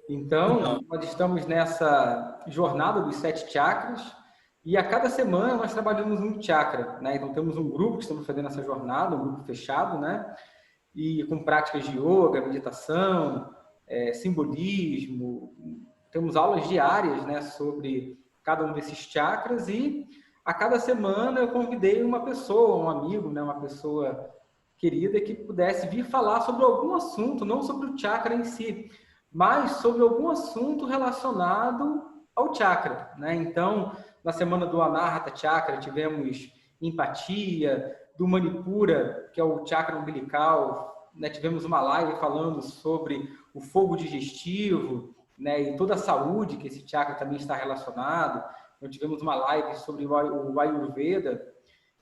Então, nós estamos nessa jornada dos 7 chakras e a cada semana nós trabalhamos um chakra, né? Então, temos um grupo que estamos fazendo essa jornada, um grupo fechado, né? E com práticas de yoga, meditação, simbolismo. Temos aulas diárias, né, sobre cada um desses chakras e a cada semana eu convidei uma pessoa, um amigo, né, uma pessoa querida que pudesse vir falar sobre algum assunto, não sobre o chakra em si, mas sobre algum assunto relacionado ao chakra, né? Então, na semana do Anahata Chakra, tivemos empatia, do Manipura, que é o chakra umbilical, né? Tivemos uma live falando sobre o fogo digestivo, né? E toda a saúde que esse chakra também está relacionado. Então, tivemos uma live sobre o Ayurveda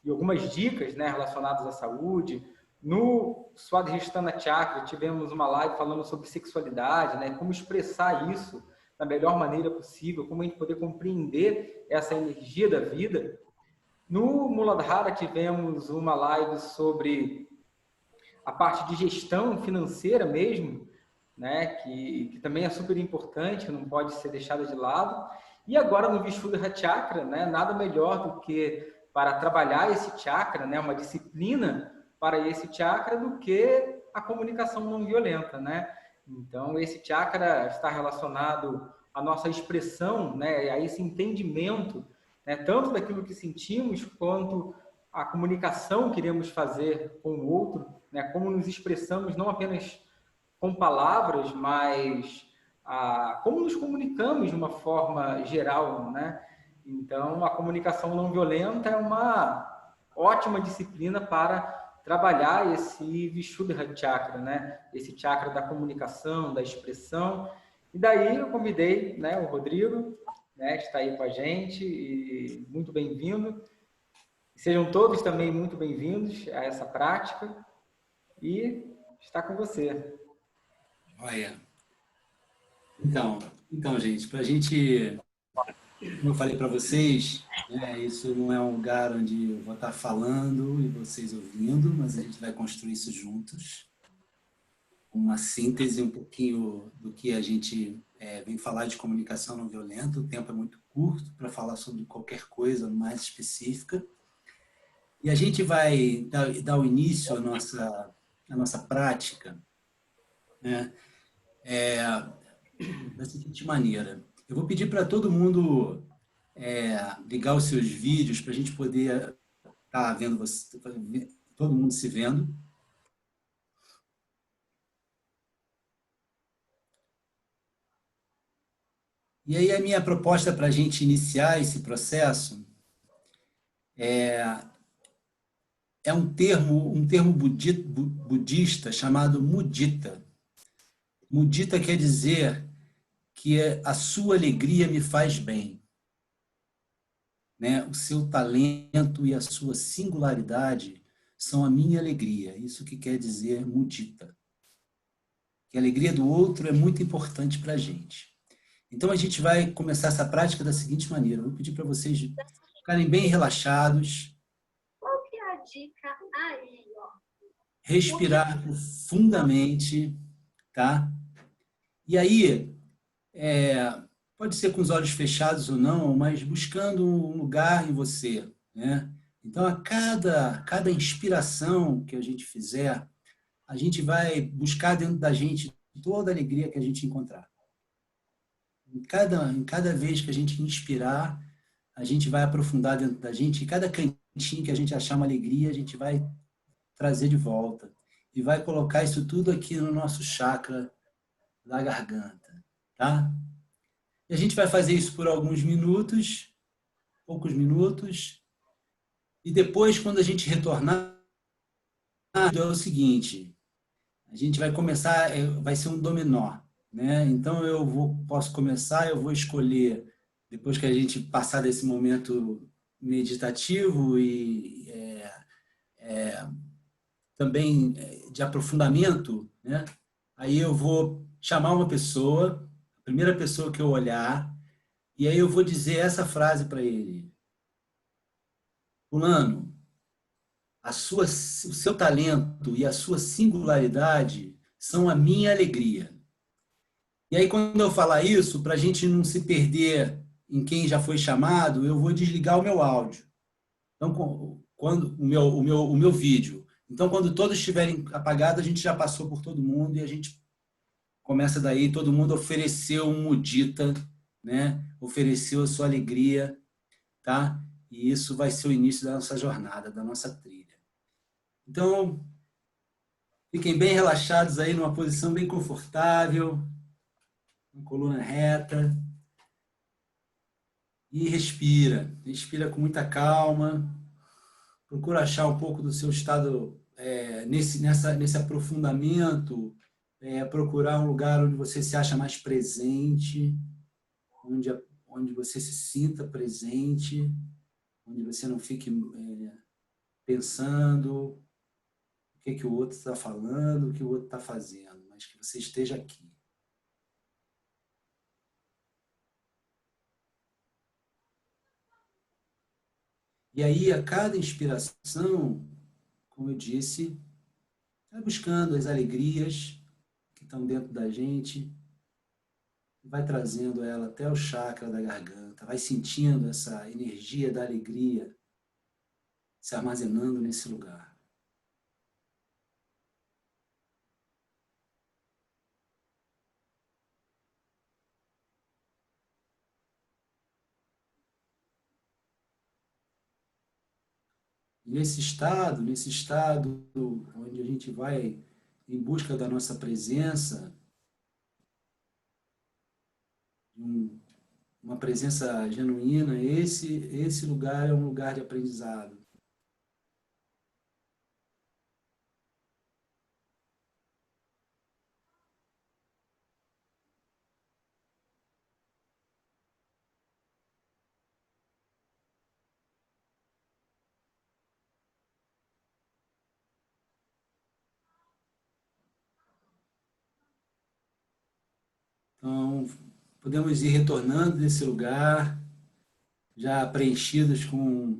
e algumas dicas, né, relacionadas à saúde. No Swadhisthana Chakra, tivemos uma live falando sobre sexualidade, né, como expressar isso da melhor maneira possível, como a gente poder compreender essa energia da vida. No Muladhara, tivemos uma live sobre a parte de gestão financeira mesmo, né, que também é super importante, não pode ser deixada de lado. E agora no Vishuddha Chakra, né, nada melhor do que para trabalhar esse chakra, né, uma disciplina para esse chakra do que a comunicação não violenta, né? Então esse chakra está relacionado à nossa expressão, né, a esse entendimento, né, tanto daquilo que sentimos quanto a comunicação que queremos fazer com o outro, né, como nos expressamos não apenas com palavras, mas como nos comunicamos de uma forma geral, né? Então, a comunicação não violenta é uma ótima disciplina para trabalhar esse Vishuddha Chakra, né? Esse chakra da comunicação, da expressão. E daí eu convidei, né, o Rodrigo, né, que está aí com a gente, e muito bem-vindo. Sejam todos também muito bem-vindos a essa prática e está com você. Olha, então, gente, para a gente, como eu falei para vocês, né, isso não é um lugar onde eu vou estar falando e vocês ouvindo, mas a gente vai construir isso juntos. Uma síntese um pouquinho do que a gente vem falar de comunicação não violenta. O tempo é muito curto para falar sobre qualquer coisa mais específica. E a gente vai dar o início à nossa prática, né, da seguinte maneira. Eu vou pedir para todo mundo ligar os seus vídeos para a gente poder estar vendo você, todo mundo se vendo. E aí a minha proposta para a gente iniciar esse processo é um termo budista chamado mudita. Mudita quer dizer que a sua alegria me faz bem, né? O seu talento e a sua singularidade são a minha alegria. Isso que quer dizer mudita. Que a alegria do outro é muito importante para a gente. Então a gente vai começar essa prática da seguinte maneira. Eu vou pedir para vocês ficarem bem relaxados. Qual que é a dica aí, ó? Respirar profundamente, tá? E aí, pode ser com os olhos fechados ou não, mas buscando um lugar em você, né? Então, a cada inspiração que a gente fizer, a gente vai buscar dentro da gente toda a alegria que a gente encontrar. Em cada vez que a gente inspirar, a gente vai aprofundar dentro da gente, e cada cantinho que a gente achar uma alegria, a gente vai trazer de volta. E vai colocar isso tudo aqui no nosso chakra da garganta, tá? E a gente vai fazer isso por alguns minutos, poucos minutos, e depois, quando a gente retornar, é o seguinte, a gente vai começar, vai ser um dominó, né? Então, posso começar, eu vou escolher, depois que a gente passar desse momento meditativo e também de aprofundamento, né? Aí eu vou chamar uma pessoa, a primeira pessoa que eu olhar, e aí eu vou dizer essa frase para ele. Fulano, o seu talento e a sua singularidade são a minha alegria. E aí, quando eu falar isso, para a gente não se perder em quem já foi chamado, eu vou desligar o meu áudio. Então, quando o meu vídeo. Então, quando todos estiverem apagados, a gente já passou por todo mundo e a gente começa daí. Todo mundo ofereceu um mudita, né? Ofereceu a sua alegria, tá? E isso vai ser o início da nossa jornada, da nossa trilha. Então, fiquem bem relaxados aí, numa posição bem confortável, uma coluna reta. E respira. Respira com muita calma. Procura achar um pouco do seu estado nesse aprofundamento. Procurar um lugar onde você se acha mais presente, onde você se sinta presente, onde você não fique pensando o que o outro está falando, o que o outro está fazendo, mas que você esteja aqui. E aí, a cada inspiração, como eu disse, vai buscando as alegrias que estão dentro da gente, vai trazendo ela até o chakra da garganta, vai sentindo essa energia da alegria se armazenando nesse lugar. Nesse estado onde a gente vai em busca da nossa presença, uma presença genuína, esse lugar é um lugar de aprendizado. Então, podemos ir retornando desse lugar, já preenchidos com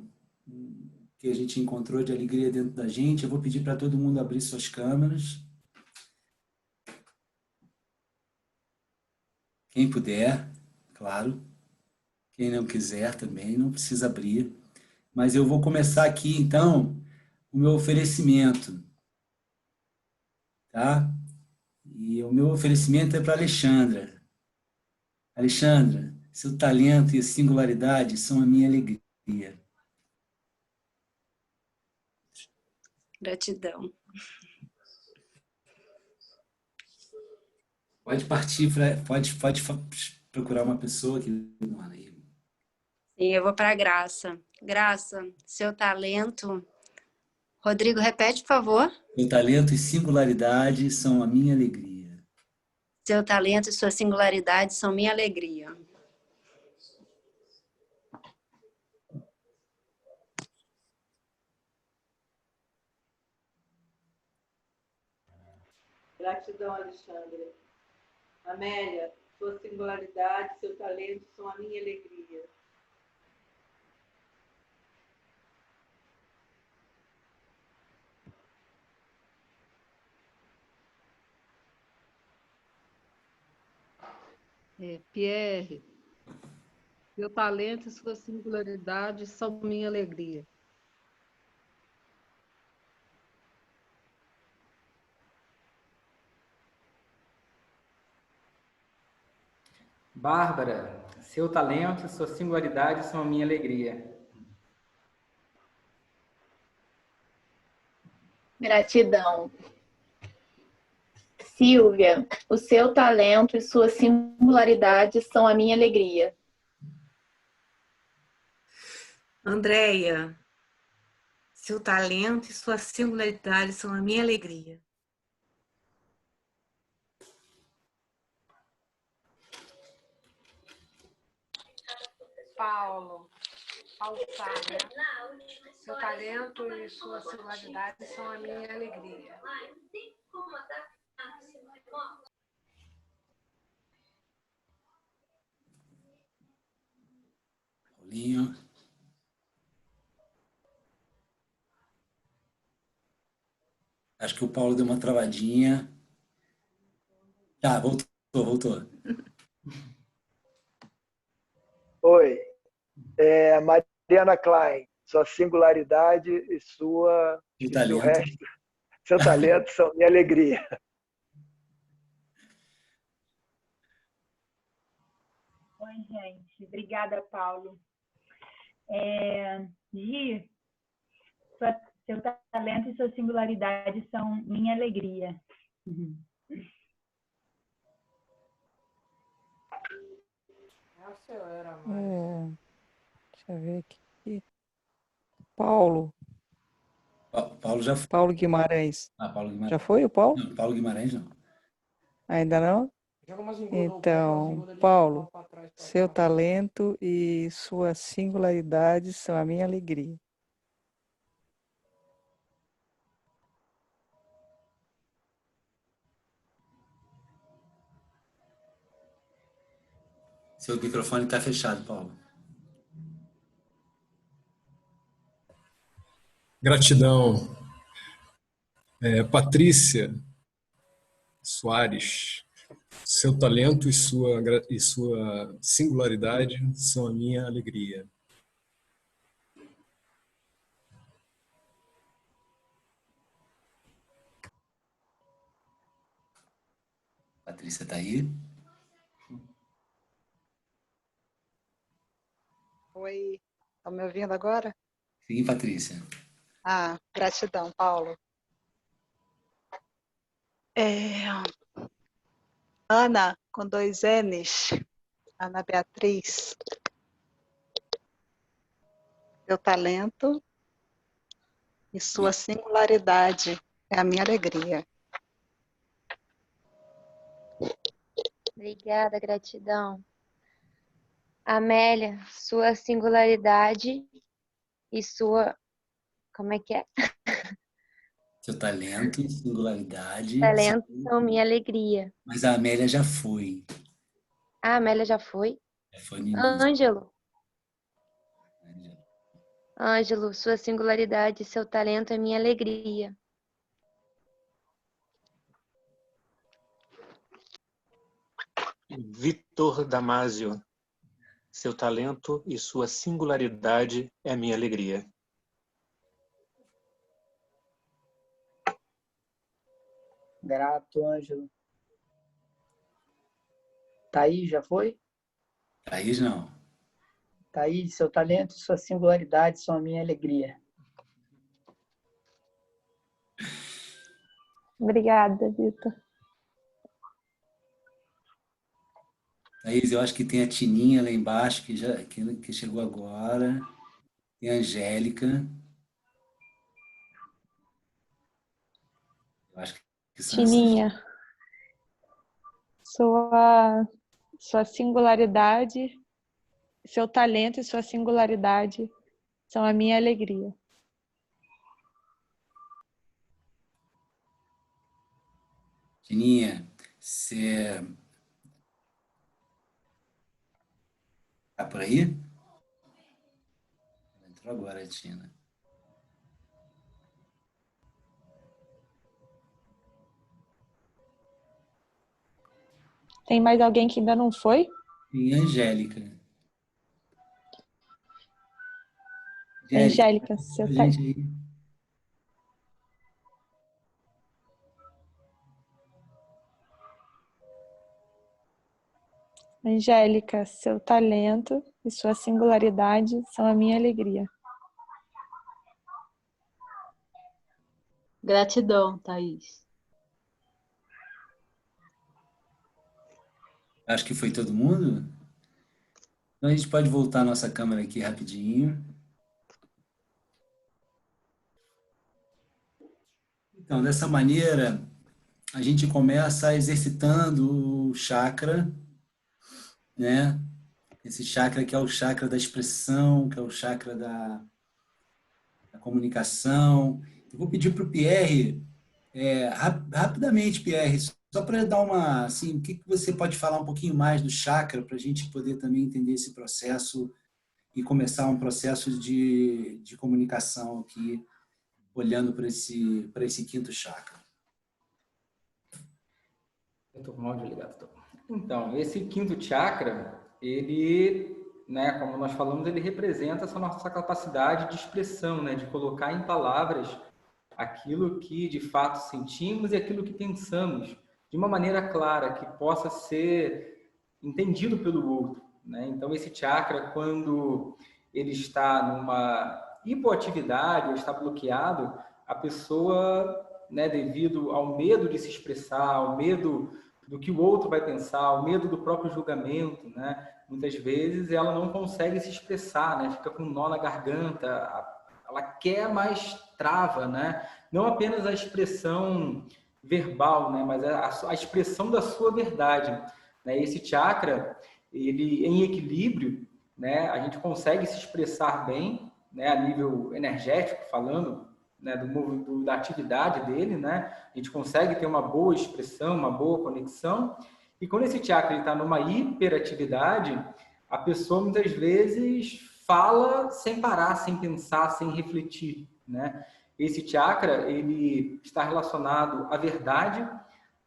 o que a gente encontrou de alegria dentro da gente. Eu vou pedir para todo mundo abrir suas câmeras. Quem puder, claro. Quem não quiser também, não precisa abrir. Mas eu vou começar aqui, então, o meu oferecimento. Tá? E o meu oferecimento é para Alexandra. Alexandra, seu talento e singularidade são a minha alegria. Gratidão. Pode partir, pode procurar uma pessoa que... Sim, eu vou para a Graça. Graça, seu talento... Rodrigo, repete, por favor. Meu talento e singularidade são a minha alegria. Seu talento e sua singularidade são minha alegria. Gratidão, Alexandre. Amélia, sua singularidade, seu talento são a minha alegria. Pierre, seu talento e sua singularidade são minha alegria. Bárbara, seu talento e sua singularidade são a minha alegria. Gratidão. Silvia, o seu talento e sua singularidade são a minha alegria. Andréia, seu talento e sua singularidade são a minha alegria. Paulo Sara, seu talento e sua singularidade são a minha alegria. Paulinho. Acho que o Paulo deu uma travadinha. Tá, voltou. Voltou. Oi, Mariana Klein, sua singularidade e seu resto, seu talento são minha alegria. Oi, gente. Obrigada, Paulo. Gi, seu talento e sua singularidade são minha alegria. Deixa eu ver aqui. Paulo. Paulo já foi. Paulo Guimarães. Paulo Guimarães. Já foi o Paulo? Não, Paulo Guimarães não. Ainda não? Então, Paulo, seu talento e sua singularidade são a minha alegria. Seu microfone está fechado, Paulo. Gratidão. Patrícia Soares, seu talento e sua singularidade são a minha alegria. Patrícia está aí? Oi, estão me ouvindo agora? Sim, Patrícia. Gratidão, Paulo. Ana, com 2 N's, Ana Beatriz. Seu talento e sua singularidade é a minha alegria. Obrigada, gratidão. Amélia, sua singularidade e sua... Como é que é? Seu talento e singularidade. Talento são minha alegria. Mas a Amélia já foi. A Amélia já foi? Já foi no início. Ângelo, sua singularidade e seu talento é minha alegria. Vitor Damasio, seu talento e sua singularidade é a minha alegria. Grato, Ângelo. Thaís, já foi? Thaís, não. Thaís, seu talento e sua singularidade são a minha alegria. Obrigada, Vitor. Thaís, eu acho que tem a Tininha lá embaixo, que chegou agora. Tem a Angélica. Eu acho que são Tininha, sua singularidade, seu talento e sua singularidade são a minha alegria. Tininha, você tá por aí? Entrou agora, Tina. Tem mais alguém que ainda não foi? E a Angélica. Angélica, seu talento. Angélica, seu talento e sua singularidade são a minha alegria. Gratidão, Thaís. Acho que foi todo mundo. Então a gente pode voltar a nossa câmera aqui rapidinho. Então, dessa maneira, a gente começa exercitando o chakra, né? Esse chakra que é o chakra da expressão, que é o chakra da comunicação. Eu vou pedir para o Pierre, rapidamente, Pierre, só para dar uma, assim, o que você pode falar um pouquinho mais do chakra, para a gente poder também entender esse processo e começar um processo de comunicação aqui, olhando para esse quinto chakra. Eu estou com o áudio ligado. Então, esse quinto chakra, ele, né, como nós falamos, ele representa essa nossa capacidade de expressão, né, de colocar em palavras aquilo que de fato sentimos e aquilo que pensamos, de uma maneira clara, que possa ser entendido pelo outro, né? Então, esse chakra, quando ele está numa hipoatividade ou está bloqueado, a pessoa, né, devido ao medo de se expressar, ao medo do que o outro vai pensar, ao medo do próprio julgamento, né, muitas vezes ela não consegue se expressar, né, fica com um nó na garganta, ela quer, mas trava, né, não apenas a expressão verbal, né, mas a expressão da sua verdade, né. Esse chakra, ele em equilíbrio, né, a gente consegue se expressar bem, né, a nível energético falando, né, da atividade dele, né, a gente consegue ter uma boa expressão, uma boa conexão. E quando esse chakra está numa hiperatividade, a pessoa muitas vezes fala sem parar, sem pensar, sem refletir, né? Esse chakra, ele está relacionado à verdade,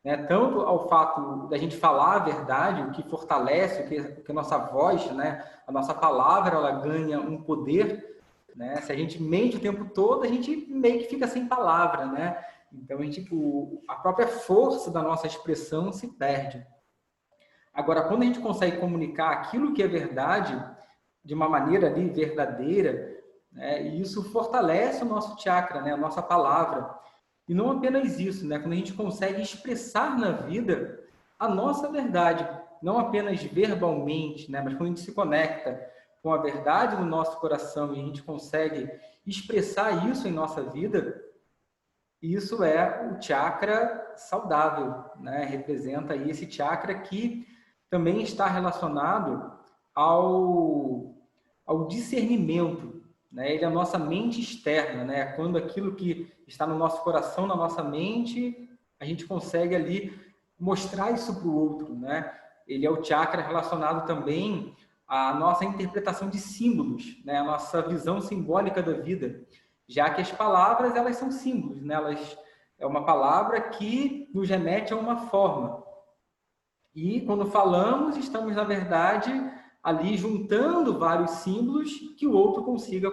né, tanto ao fato da gente falar a verdade, o que fortalece, o que a nossa voz, né, a nossa palavra, ela ganha um poder, né? Se a gente mente o tempo todo, a gente meio que fica sem palavra, né? Então, a própria força da nossa expressão se perde. Agora, quando a gente consegue comunicar aquilo que é verdade de uma maneira ali verdadeira, né, isso fortalece o nosso chakra, né, a nossa palavra. E não apenas isso, né? Quando a gente consegue expressar na vida a nossa verdade, não apenas verbalmente, né, mas quando a gente se conecta com a verdade no nosso coração e a gente consegue expressar isso em nossa vida, isso é o chakra saudável, né? Representa aí esse chakra que também está relacionado ao discernimento, né? Ele é a nossa mente externa, né? Quando aquilo que está no nosso coração, na nossa mente, a gente consegue ali mostrar isso para o outro, né? Ele é o chakra relacionado também à nossa interpretação de símbolos, né? A nossa visão simbólica da vida, já que as palavras, elas são símbolos, né? É uma palavra que nos remete a uma forma. E quando falamos, estamos, na verdade, ali juntando vários símbolos que o outro consiga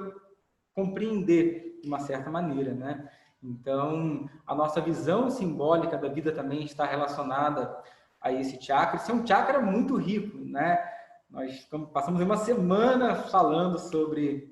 compreender de uma certa maneira, né? Então, a nossa visão simbólica da vida também está relacionada a esse chakra. Esse é um chakra muito rico, né? Nós passamos uma semana falando sobre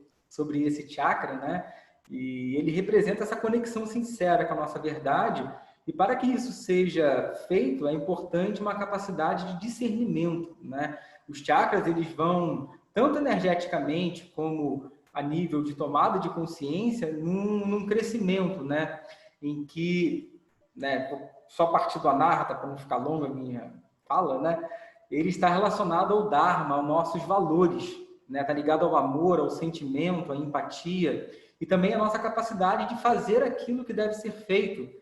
esse chakra, né? E ele representa essa conexão sincera com a nossa verdade. E para que isso seja feito, é importante uma capacidade de discernimento, né? Os chakras, eles vão, tanto energeticamente como a nível de tomada de consciência, num crescimento, né? Em que, né, só partir do Anahata, para não ficar longa a minha fala, né? Ele está relacionado ao Dharma, aos nossos valores, né? Está ligado ao amor, ao sentimento, à empatia e também à nossa capacidade de fazer aquilo que deve ser feito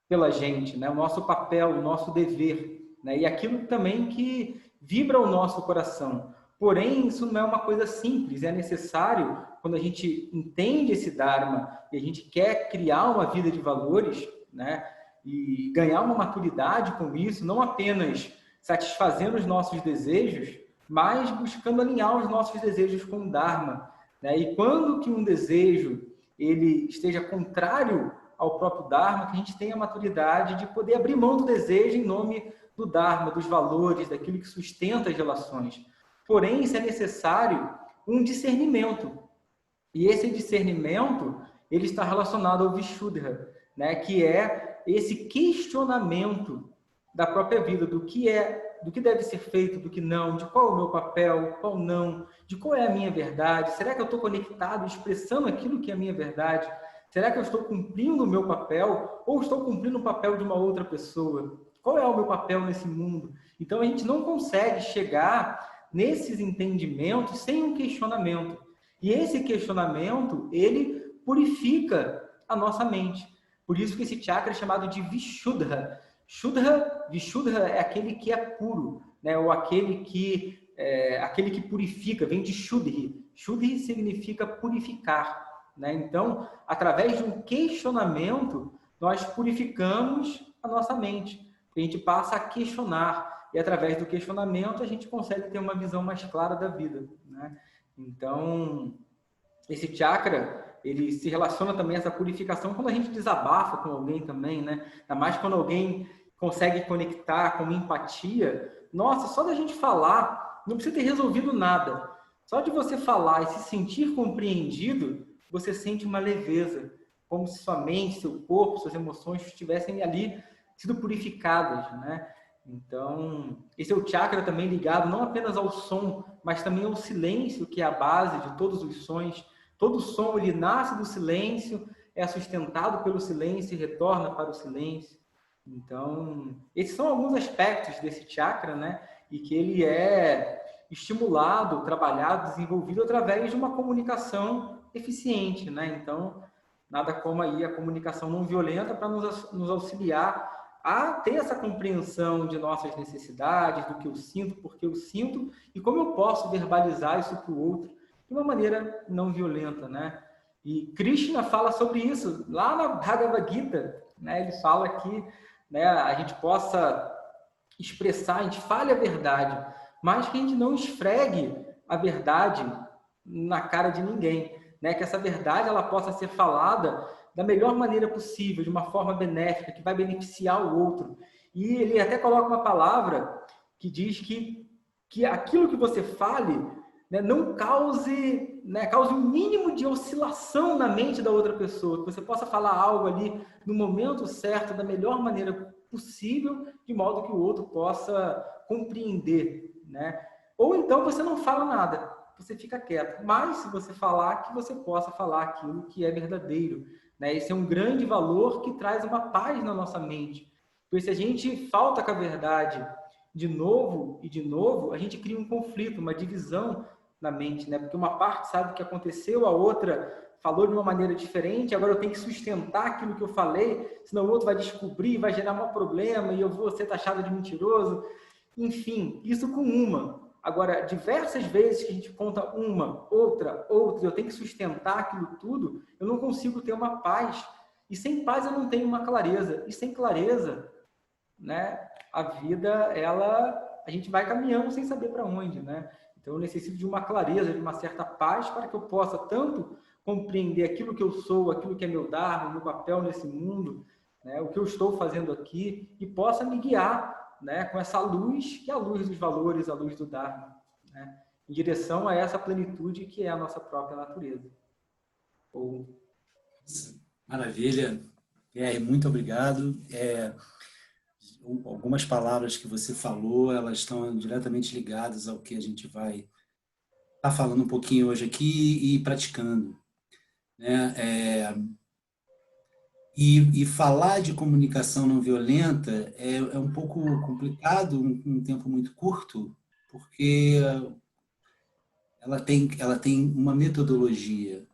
pela gente, né? O nosso papel, o nosso dever, né? E aquilo também que vibra o nosso coração. Porém, isso não é uma coisa simples, é necessário, quando a gente entende esse Dharma e a gente quer criar uma vida de valores, né? E ganhar uma maturidade com isso, não apenas satisfazendo os nossos desejos, mas buscando alinhar os nossos desejos com o Dharma, né? E quando que um desejo ele esteja contrário ao próprio Dharma, que a gente tenha a maturidade de poder abrir mão do desejo em nome do Dharma, dos valores, daquilo que sustenta as relações. Porém, isso é necessário um discernimento. E esse discernimento, ele está relacionado ao Vishuddha, né? Que é esse questionamento da própria vida, do que deve ser feito, do que não, de qual é o meu papel, qual não, de qual é a minha verdade, será que eu estou conectado, expressando aquilo que é a minha verdade? Será que eu estou cumprindo o meu papel ou estou cumprindo o papel de uma outra pessoa? Qual é o meu papel nesse mundo? Então, a gente não consegue chegar nesses entendimentos sem um questionamento. E esse questionamento, ele purifica a nossa mente. Por isso que esse chakra é chamado de Vishuddha. Vishuddha é aquele que é puro, né? Ou aquele que purifica, vem de Shuddhi. Shuddhi significa purificar, né? Então, através de um questionamento, nós purificamos a nossa mente. A gente passa a questionar, e através do questionamento a gente consegue ter uma visão mais clara da vida, né? Então, esse chakra, ele se relaciona também a essa purificação quando a gente desabafa com alguém também, né? Ainda mais quando alguém consegue conectar com empatia. Nossa, só da gente falar, não precisa ter resolvido nada. Só de você falar e se sentir compreendido, você sente uma leveza, como se sua mente, seu corpo, suas emoções estivessem ali sido purificadas, né? Então, esse é o chakra também ligado não apenas ao som, mas também ao silêncio, que é a base de todos os sons. Todo som, ele nasce do silêncio, é sustentado pelo silêncio e retorna para o silêncio. Então, esses são alguns aspectos desse chakra, né? E que ele é estimulado, trabalhado, desenvolvido através de uma comunicação eficiente, né? Então, nada como aí a comunicação não violenta para nos auxiliar a ter essa compreensão de nossas necessidades, do que eu sinto, porque eu sinto e como eu posso verbalizar isso para o outro de uma maneira não violenta, né? E Krishna fala sobre isso lá na Bhagavad Gita, né? Ele fala que, né, a gente possa expressar, a gente fale a verdade, mas que a gente não esfregue a verdade na cara de ninguém, né? Que essa verdade ela possa ser falada da melhor maneira possível, de uma forma benéfica, que vai beneficiar o outro. E ele até coloca uma palavra que diz que aquilo que você fale, né, não cause, né, cause um mínimo de oscilação na mente da outra pessoa, que você possa falar algo ali no momento certo, da melhor maneira possível, de modo que o outro possa compreender, né? Ou então você não fala nada, você fica quieto. Mas se você falar, que você possa falar aquilo que é verdadeiro, né? Esse é um grande valor que traz uma paz na nossa mente. Porque se a gente falta com a verdade de novo, a gente cria um conflito, uma divisão na mente, né? Porque uma parte sabe o que aconteceu, a outra falou de uma maneira diferente, agora eu tenho que sustentar aquilo que eu falei, senão o outro vai descobrir, vai gerar um problema e eu vou ser taxado de mentiroso. Enfim, isso com uma. Agora, diversas vezes que a gente conta uma, outra, e eu tenho que sustentar aquilo tudo, eu não consigo ter uma paz. E sem paz eu não tenho uma clareza. E sem clareza, né, a vida, a gente vai caminhando sem saber para onde, né? Então, eu necessito de uma clareza, de uma certa paz, para que eu possa tanto compreender aquilo que eu sou, aquilo que é meu dharma, meu papel nesse mundo, né, o que eu estou fazendo aqui, e possa me guiar, né, com essa luz, que é a luz dos valores, a luz do Dharma, né, em direção a essa plenitude que é a nossa própria natureza. Maravilha. Muito obrigado. Algumas palavras que você falou, elas estão diretamente ligadas ao que a gente vai estar falando um pouquinho hoje aqui e praticando, né? E falar de comunicação não violenta é um pouco complicado, um tempo muito curto, porque ela tem uma metodologia.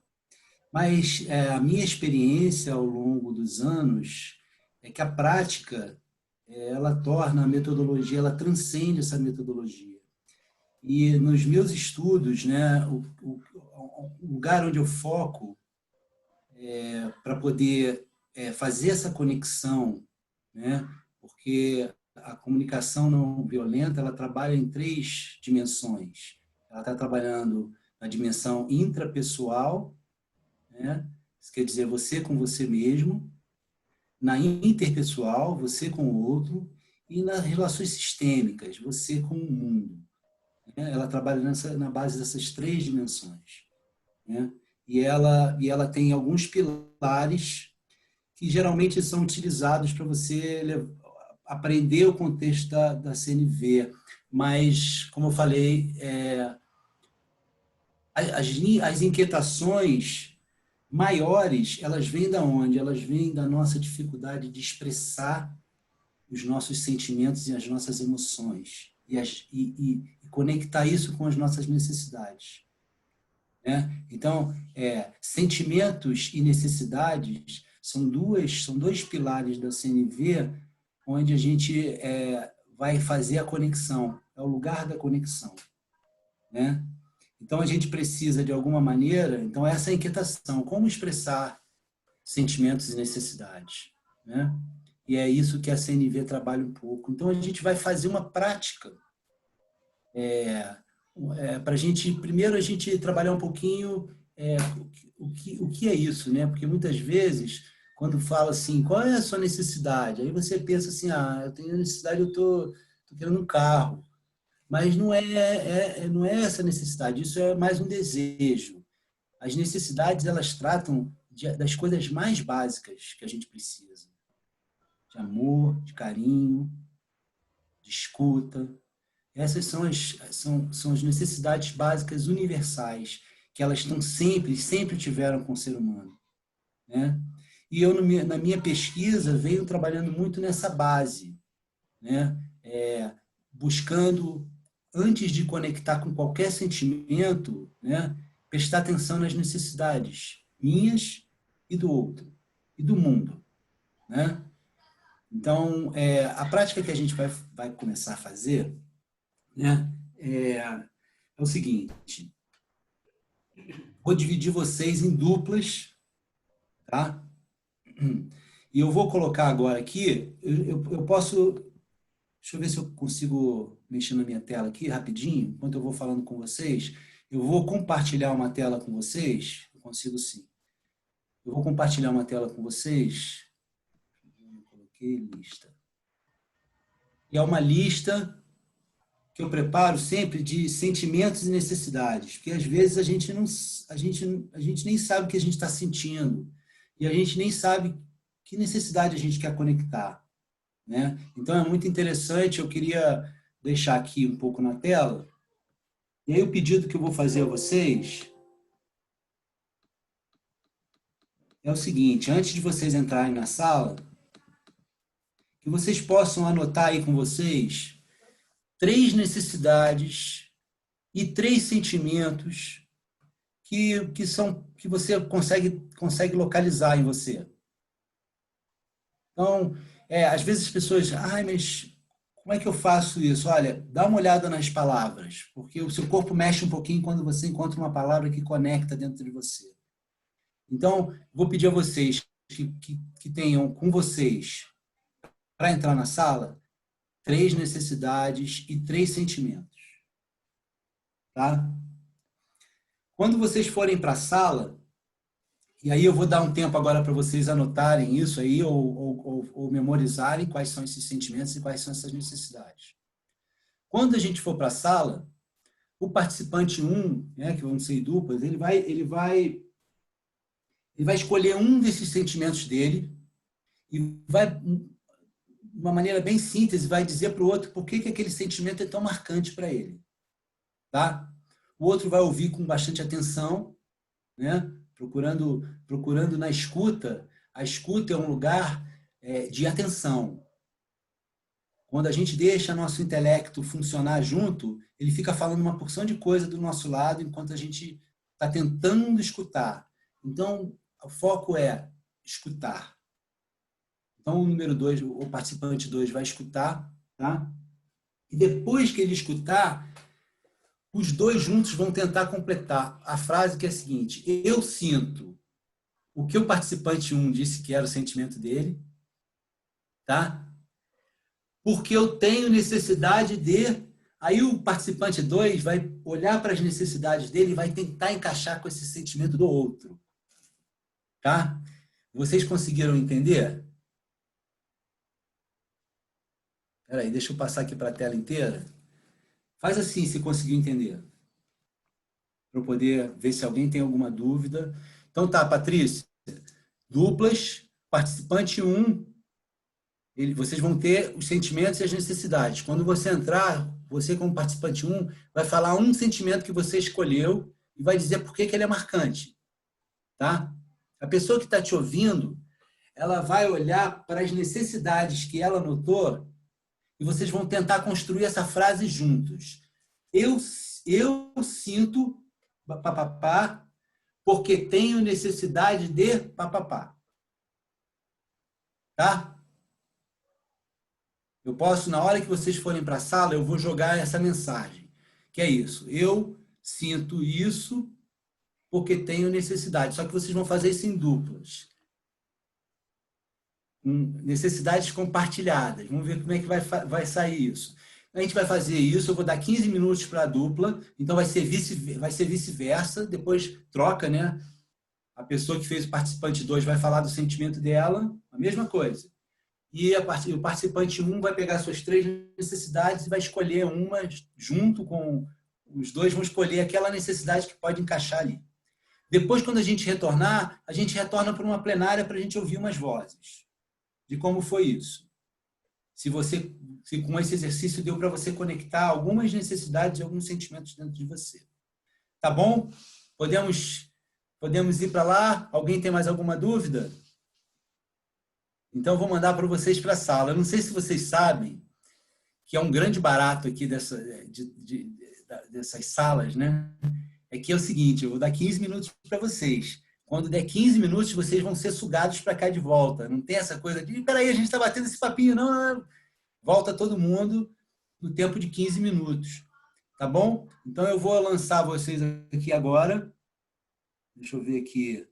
Mas a minha experiência ao longo dos anos é que a prática, ela torna a metodologia, ela transcende essa metodologia. E nos meus estudos, né, o lugar onde eu foco para poder fazer essa conexão, né? Porque a comunicação não violenta, ela trabalha em 3 dimensões. Ela está trabalhando na dimensão intrapessoal, né? Isso quer dizer você com você mesmo, na interpessoal, você com o outro, e nas relações sistêmicas, você com o mundo. Né? Ela trabalha na base dessas 3 dimensões. Né? E ela tem alguns pilares que geralmente são utilizados para você aprender o contexto da CNV. Mas, como eu falei, as inquietações maiores, elas vêm da onde? Elas vêm da nossa dificuldade de expressar os nossos sentimentos e as nossas emoções. E conectar isso com as nossas necessidades. Né? Então, sentimentos e necessidades são 2 pilares da CNV, onde a gente vai fazer a conexão, é o lugar da conexão. Né? Então, a gente precisa, de alguma maneira, então essa é a inquietação, como expressar sentimentos e necessidades. Né? E é isso que a CNV trabalha um pouco. Então, a gente vai fazer uma prática para a gente, primeiro, a gente trabalhar um pouquinho o que é isso, né? Porque muitas vezes, quando fala assim, qual é a sua necessidade? Aí você pensa assim, eu tenho necessidade, eu tô querendo um carro. Mas não é essa necessidade, isso é mais um desejo. As necessidades, elas tratam das coisas mais básicas que a gente precisa. De amor, de carinho, de escuta. Essas são as necessidades básicas universais, que elas estão sempre tiveram com o ser humano. Né? E eu, na minha pesquisa, venho trabalhando muito nessa base, né? Buscando, antes de conectar com qualquer sentimento, né? Prestar atenção nas necessidades minhas e do outro, e do mundo. Né? Então, a prática que a gente vai começar a fazer, né, é o seguinte: vou dividir vocês em duplas, tá? E eu vou colocar agora aqui, eu posso, deixa eu ver se eu consigo mexer na minha tela aqui rapidinho, enquanto eu vou falando com vocês. Eu vou compartilhar uma tela com vocês, eu consigo sim. Eu vou compartilhar uma tela com vocês. Eu coloquei lista. E é uma lista que eu preparo sempre de sentimentos e necessidades, porque às vezes a gente nem sabe o que a gente está sentindo e a gente nem sabe que necessidade a gente quer conectar, né? Então é muito interessante, eu queria deixar aqui um pouco na tela, e aí o pedido que eu vou fazer a vocês é o seguinte: antes de vocês entrarem na sala, que vocês possam anotar aí com vocês 3 necessidades e 3 sentimentos que você consegue localizar em você. Então, às vezes as pessoas, mas como é que eu faço isso? Olha, dá uma olhada nas palavras, porque o seu corpo mexe um pouquinho quando você encontra uma palavra que conecta dentro de você. Então, vou pedir a vocês que tenham com vocês, para entrar na sala, 3 necessidades e 3 sentimentos. Tá? Quando vocês forem para a sala, e aí eu vou dar um tempo agora para vocês anotarem isso aí, ou memorizarem quais são esses sentimentos e quais são essas necessidades. Quando a gente for para a sala, o participante 1, né, que vão ser duplas, ele vai escolher um desses sentimentos dele e vai, de uma maneira bem síntese, vai dizer para o outro por que aquele sentimento é tão marcante para ele. Tá? O outro vai ouvir com bastante atenção, né? Procurando na escuta. A escuta é um lugar de atenção. Quando a gente deixa nosso intelecto funcionar junto, ele fica falando uma porção de coisa do nosso lado enquanto a gente está tentando escutar. Então, o foco é escutar. Então, o número 2, o participante 2 vai escutar, tá? E depois que ele escutar, os 2 juntos vão tentar completar a frase, que é a seguinte: eu sinto o que o participante 1 disse que era o sentimento dele, tá? Porque eu tenho necessidade de... Aí o participante 2 vai olhar para as necessidades dele e vai tentar encaixar com esse sentimento do outro. Tá? Vocês conseguiram entender? Espera aí, deixa eu passar aqui para a tela inteira. Faz assim, se conseguiu entender. Para eu poder ver se alguém tem alguma dúvida. Então tá, Patrícia. Duplas, participante 1, vocês vão ter os sentimentos e as necessidades. Quando você entrar, você como participante 1, vai falar um sentimento que você escolheu e vai dizer por que ele é marcante. Tá? A pessoa que está te ouvindo, ela vai olhar para as necessidades que ela notou e vocês vão tentar construir essa frase juntos. Eu sinto papapá porque tenho necessidade de papapá. Tá? Eu posso, na hora que vocês forem para a sala, eu vou jogar essa mensagem, que é isso. Eu sinto isso porque tenho necessidade. Só que vocês vão fazer isso em duplas. necessidades compartilhadas. Vamos ver como é que vai sair isso. A gente vai fazer isso, eu vou dar 15 minutos para a dupla, então vai ser vice-versa, depois troca, né? A pessoa que fez o participante 2 vai falar do sentimento dela, a mesma coisa. E o participante 1 vai pegar suas 3 necessidades e vai escolher uma, junto com os dois, vão escolher aquela necessidade que pode encaixar ali. Depois, quando a gente retorna para uma plenária para a gente ouvir umas vozes de como foi isso. Se com esse exercício deu para você conectar algumas necessidades e alguns sentimentos dentro de você. Tá bom? Podemos ir para lá? Alguém tem mais alguma dúvida? Então, eu vou mandar para vocês para a sala. Eu não sei se vocês sabem que é um grande barato aqui dessas salas, né? É que é o seguinte, eu vou dar 15 minutos para vocês. Quando der 15 minutos, vocês vão ser sugados para cá de volta. Não tem essa coisa de, peraí, a gente está batendo esse papinho, não. Volta todo mundo no tempo de 15 minutos. Tá bom? Então, eu vou lançar vocês aqui agora. Deixa eu ver aqui.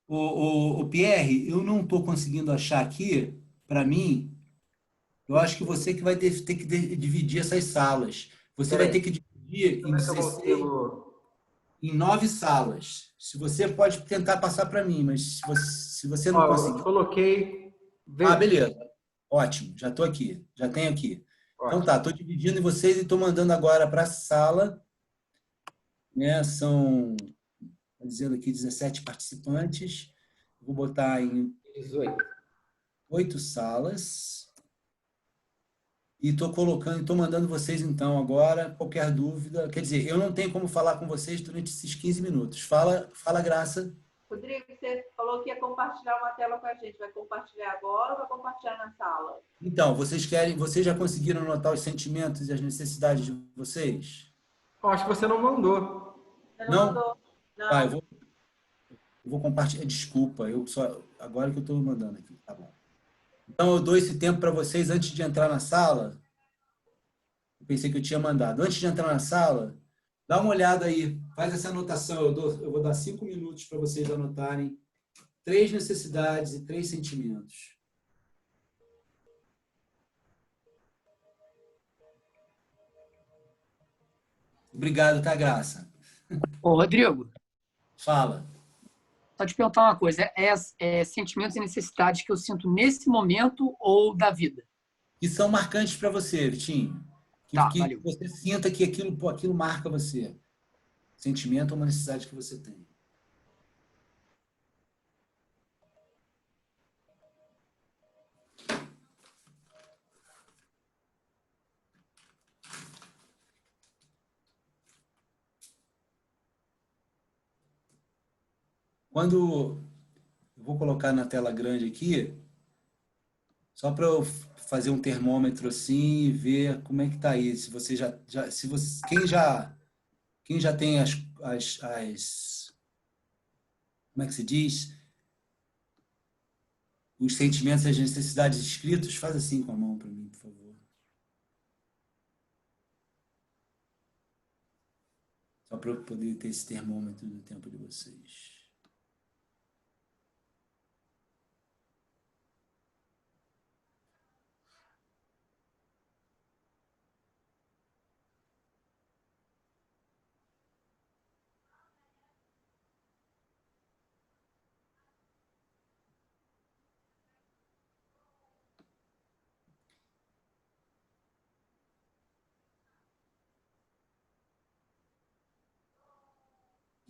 O Pierre, eu não estou conseguindo achar aqui, para mim, eu acho que você que vai ter que dividir essas salas. Você vai ter que dividir em 9 salas. Se você pode tentar passar para mim, mas se você não conseguir... Eu coloquei... Ah, beleza. Ótimo, já estou aqui, já tenho aqui. Ótimo. Então tá, estou dividindo em vocês e estou mandando agora para a sala. Né? São, dizendo aqui, 17 participantes. Vou botar em 8 salas. E estou mandando vocês, então, agora, qualquer dúvida. Quer dizer, eu não tenho como falar com vocês durante esses 15 minutos. Fala, Graça. Rodrigo, você falou que ia compartilhar uma tela com a gente. Vai compartilhar agora ou vai compartilhar na sala? Então, vocês já conseguiram anotar os sentimentos e as necessidades de vocês? Eu acho que você não mandou. Você não mandou? Não. Ah, eu vou compartilhar. Desculpa, agora que eu estou mandando aqui. Tá bom. Então, eu dou esse tempo para vocês antes de entrar na sala. Eu pensei que eu tinha mandado. Antes de entrar na sala, dá uma olhada aí. Faz essa anotação. Eu vou dar 5 minutos para vocês anotarem 3 necessidades e 3 sentimentos. Obrigado, tá, Graça? Ô, Rodrigo. Fala. Só te perguntar uma coisa. Sentimentos e necessidades que eu sinto nesse momento ou da vida? Que são marcantes para você, Vitinho. Que você sinta que aquilo marca você. Sentimento ou uma necessidade que você tem. Quando eu vou colocar na tela grande aqui, só para eu fazer um termômetro assim e ver como é que está aí. Se você quem já tem como é que se diz? Os sentimentos e as necessidades escritos, faz assim com a mão para mim, por favor. Só para eu poder ter esse termômetro do tempo de vocês.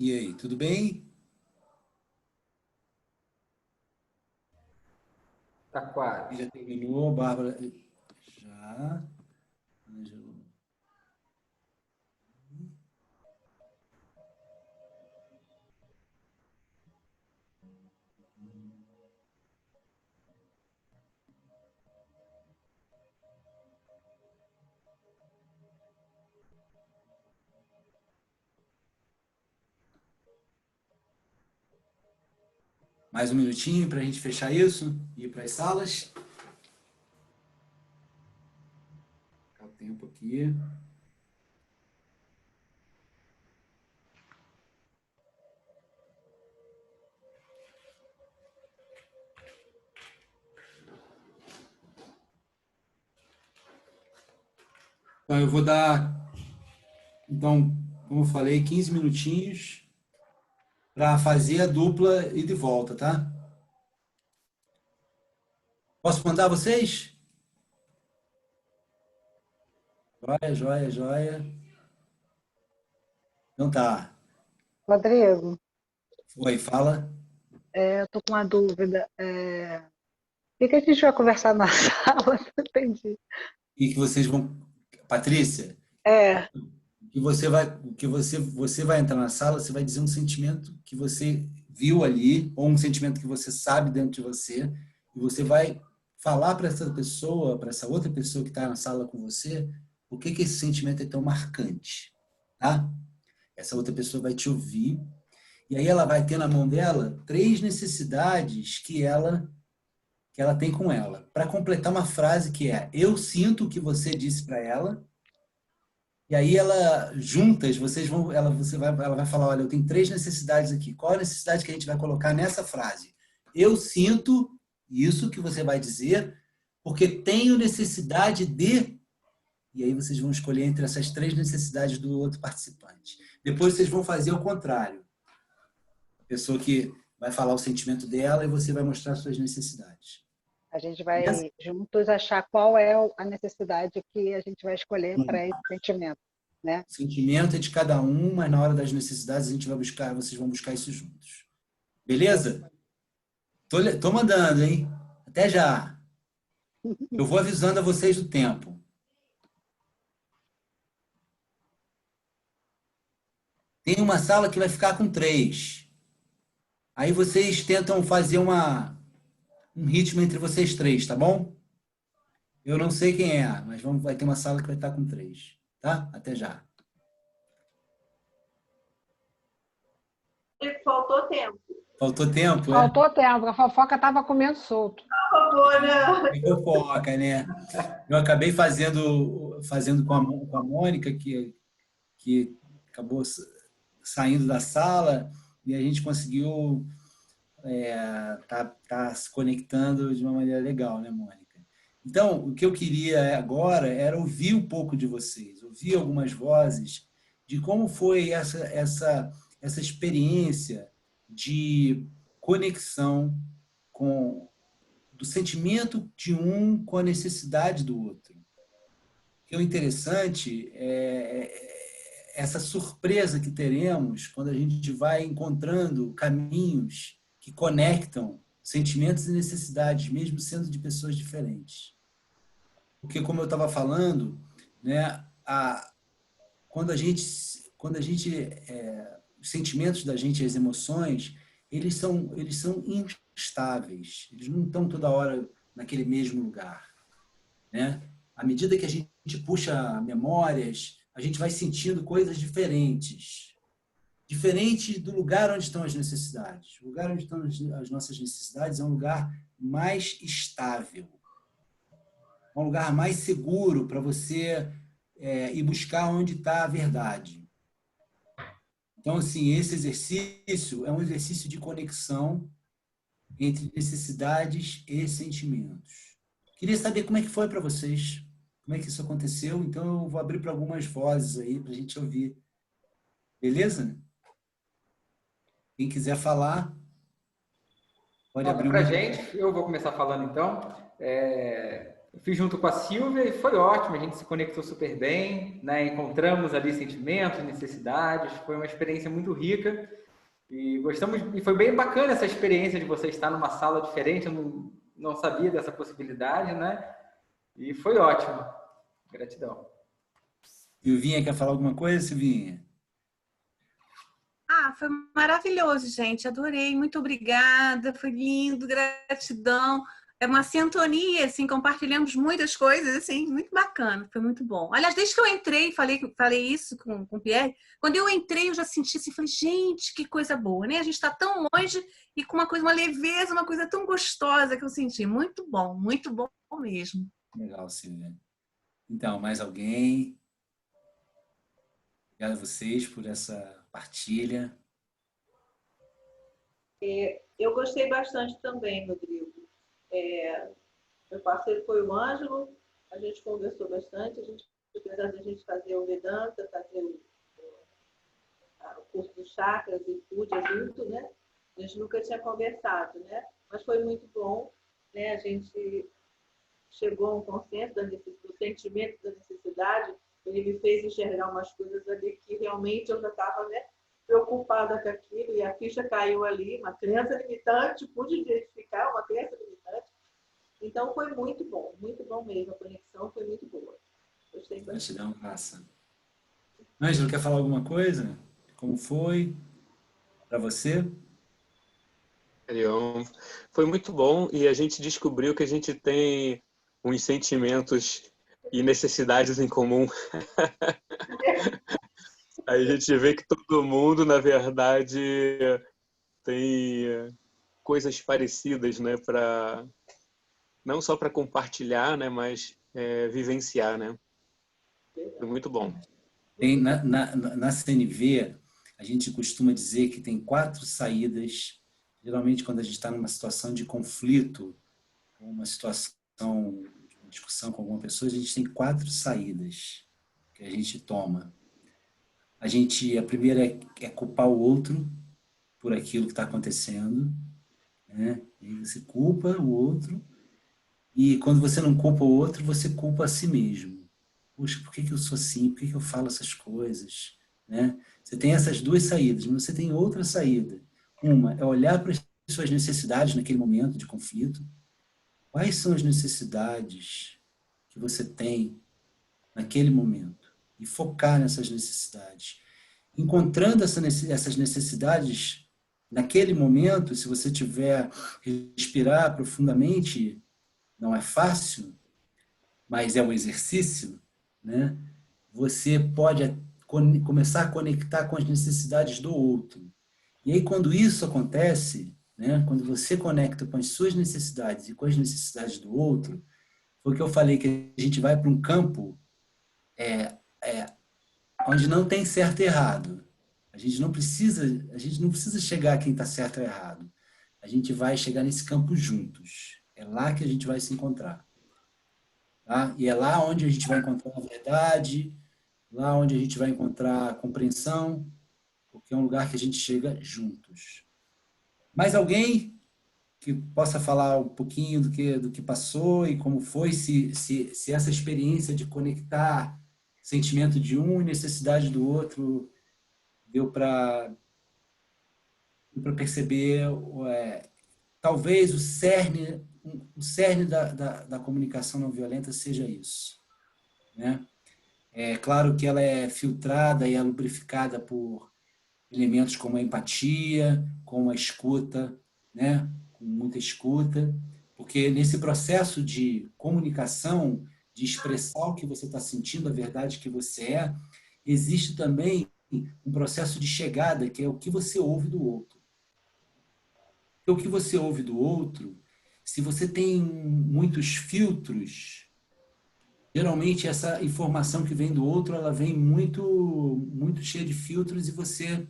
E aí, tudo bem? Tá quase. Já terminou, Bárbara? Já. Ângelo. Mais um minutinho para a gente fechar isso e ir para as salas. Ficar o tempo aqui. Então, eu vou dar, então, como eu falei, 15 minutinhos para fazer a dupla e de volta, tá? Posso mandar vocês? Joia, joia, joia. Então tá. Rodrigo, Oi, fala. eu tô com uma dúvida. O que a gente vai conversar na sala? Não entendi. E que vocês vão... Patrícia? Que você vai entrar na sala, você vai dizer um sentimento que você viu ali, ou um sentimento que você sabe dentro de você, e você vai falar para essa pessoa, para essa outra pessoa que está na sala com você, o que esse sentimento é tão marcante, tá? Essa outra pessoa vai te ouvir, e aí ela vai ter na mão dela 3 necessidades que ela tem com ela, para completar uma frase que é: eu sinto o que você disse para ela. E aí ela, juntas, ela vai falar, olha, eu tenho 3 necessidades aqui. Qual a necessidade que a gente vai colocar nessa frase? Eu sinto isso que você vai dizer, porque tenho necessidade de... E aí vocês vão escolher entre essas 3 necessidades do outro participante. Depois vocês vão fazer o contrário. A pessoa que vai falar o sentimento dela e você vai mostrar suas necessidades. A gente vai juntos achar qual é a necessidade que a gente vai escolher para esse sentimento, né? O sentimento é de cada um, mas na hora das necessidades vocês vão buscar isso juntos. Beleza? Tô mandando, hein? Até já. Eu vou avisando a vocês do tempo. Tem uma sala que vai ficar com 3. Aí vocês tentam fazer um ritmo entre vocês 3, tá bom? Eu não sei quem é, mas vai ter uma sala que vai estar com 3, tá? Até já. Faltou tempo. Faltou tempo, Faltou tempo, a fofoca estava comendo solto. É fofoca, né? Eu acabei fazendo com a Mônica, que acabou saindo da sala, e a gente conseguiu tá se conectando de uma maneira legal, né, Mônica? Então, o que eu queria agora era ouvir um pouco de vocês, ouvir algumas vozes de como foi essa experiência de conexão do sentimento de um com a necessidade do outro. O que é interessante é essa surpresa que teremos quando a gente vai encontrando caminhos que conectam sentimentos e necessidades, mesmo sendo de pessoas diferentes. Porque, como eu estava falando, né, quando a gente os sentimentos da gente, as emoções, eles são instáveis, eles não estão toda hora naquele mesmo lugar, né? À medida que a gente puxa memórias, a gente vai sentindo coisas diferente do lugar onde estão as necessidades. O lugar onde estão as nossas necessidades é um lugar mais estável, um lugar mais seguro para você ir buscar onde está a verdade. Então, assim, esse exercício é um exercício de conexão entre necessidades e sentimentos. Queria saber como é que foi para vocês, como é que isso aconteceu, então eu vou abrir para algumas vozes aí para a gente ouvir. Beleza? Quem quiser falar, pode abrir para a gente. Eu vou começar falando, então. Eu fiz junto com a Silvia e foi ótimo, a gente se conectou super bem, né? Encontramos ali sentimentos, necessidades, foi uma experiência muito rica e gostamos, e foi bem bacana essa experiência de você estar numa sala diferente, eu não sabia dessa possibilidade, né? E foi ótimo. Gratidão. Silvinha, quer falar alguma coisa, Silvinha? Foi maravilhoso, gente. Adorei. Muito obrigada. Foi lindo. Gratidão. É uma sintonia, assim, compartilhamos muitas coisas, assim, muito bacana. Foi muito bom. Aliás, desde que eu entrei, falei isso com o Pierre, quando eu entrei, eu já senti assim, falei, gente, que coisa boa, né? A gente está tão longe e com uma leveza, uma coisa tão gostosa que eu senti. Muito bom mesmo. Legal, Silvia. Então, mais alguém? Obrigado a vocês por essa partilha. Eu gostei bastante também, Rodrigo. Meu parceiro foi o Ângelo, a gente conversou bastante, a gente apesar de a gente fazer o Vedanta, fazer o curso dos chakras e Puja junto, né? A gente nunca tinha conversado, né? Mas foi muito bom, né? A gente chegou a um consenso do sentimento da necessidade. Ele me fez enxergar umas coisas ali que realmente eu já estava, né, preocupada com aquilo, e a ficha caiu ali, uma crença limitante, pude identificar uma crença limitante. Então foi muito bom mesmo, a conexão foi muito boa. Gostei bastante. Gratidão, Raça. Ângelo, quer falar alguma coisa? Como foi para você? Foi muito bom, e a gente descobriu que a gente tem uns sentimentos e necessidades em comum. Aí a gente vê que todo mundo, na verdade, tem coisas parecidas, né, não só para compartilhar, né, mas vivenciar, né? Foi muito bom. Na CNV, a gente costuma dizer que tem 4 saídas. Geralmente, quando a gente está numa situação de conflito, uma situação de discussão com alguma pessoa, a gente tem 4 saídas que a gente toma. A primeira é culpar o outro por aquilo que está acontecendo, né? E você culpa o outro, e quando você não culpa o outro, você culpa a si mesmo. Puxa, por que eu sou assim? Por que eu falo essas coisas? Né? Você tem essas 2 saídas, mas você tem outra saída. Uma é olhar para as suas necessidades naquele momento de conflito. Quais são as necessidades que você tem naquele momento? E focar nessas necessidades. Encontrando essas necessidades naquele momento, se você tiver respirar profundamente, não é fácil, mas é um exercício, né? Você pode começar a conectar com as necessidades do outro. E aí, quando isso acontece, né, quando você conecta com as suas necessidades e com as necessidades do outro, foi o que eu falei, que a gente vai para um campo onde não tem certo e errado. A gente não precisa chegar a quem está certo ou errado. A gente vai chegar nesse campo juntos. É lá que a gente vai se encontrar. Tá? E é lá onde a gente vai encontrar a verdade, lá onde a gente vai encontrar a compreensão, porque é um lugar que a gente chega juntos. Mais alguém que possa falar um pouquinho do que passou e como foi, se essa experiência de conectar sentimento de um e necessidade do outro deu para perceber, talvez o cerne da comunicação não violenta seja isso, né? É claro que ela é filtrada e é lubrificada por elementos como a empatia, como a escuta, né? Com muita escuta, porque nesse processo de comunicação, de expressar o que você está sentindo, a verdade que você é, existe também um processo de chegada, que é o que você ouve do outro. Porque o que você ouve do outro, se você tem muitos filtros, geralmente essa informação que vem do outro, ela vem muito cheia de filtros e você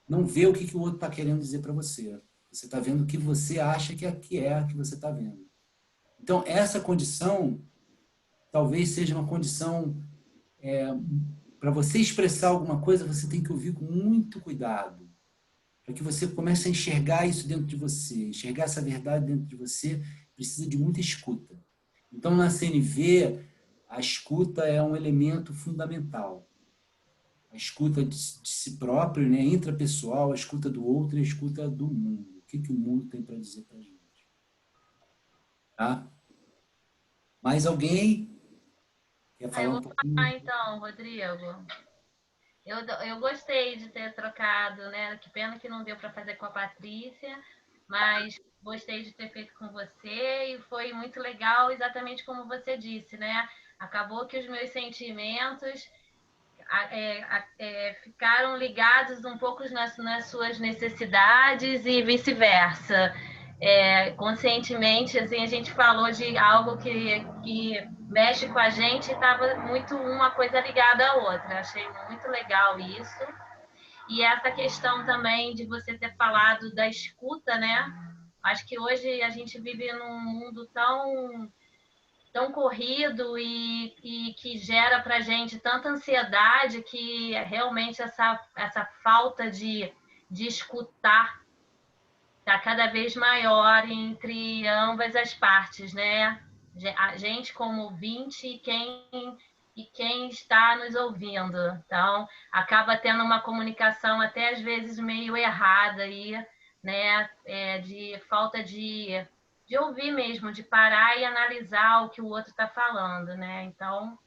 não vê o que o outro está querendo dizer para você. Você está vendo o que você acha que é a que você está vendo. Então, essa condição talvez seja uma condição para você expressar alguma coisa, você tem que ouvir com muito cuidado, para que você comece a enxergar isso dentro de você, enxergar essa verdade dentro de você, precisa de muita escuta. Então, na CNV, a escuta é um elemento fundamental. A escuta de si próprio, né, intrapessoal, a escuta do outro e a escuta do mundo. O que o mundo tem para dizer para a gente. Tá? Mais alguém quer falar um pouquinho? Falar então, Rodrigo. Eu gostei de ter trocado, né? Que pena que não deu para fazer com a Patrícia, mas gostei de ter feito com você e foi muito legal, exatamente como você disse, né? Acabou que os meus sentimentos ficaram ligados um pouco nas suas necessidades e vice-versa. Conscientemente, assim, a gente falou de algo que mexe com a gente e estava muito uma coisa ligada à outra. Achei muito legal isso. E essa questão também de você ter falado da escuta, né? Acho que hoje a gente vive num mundo tão tão corrido e que gera para a gente tanta ansiedade que realmente essa falta de escutar está cada vez maior entre ambas as partes, né? A gente como ouvinte e quem está nos ouvindo. Então, acaba tendo uma comunicação até às vezes meio errada aí, né? De falta de ouvir mesmo, de parar e analisar o que o outro está falando, né? Então,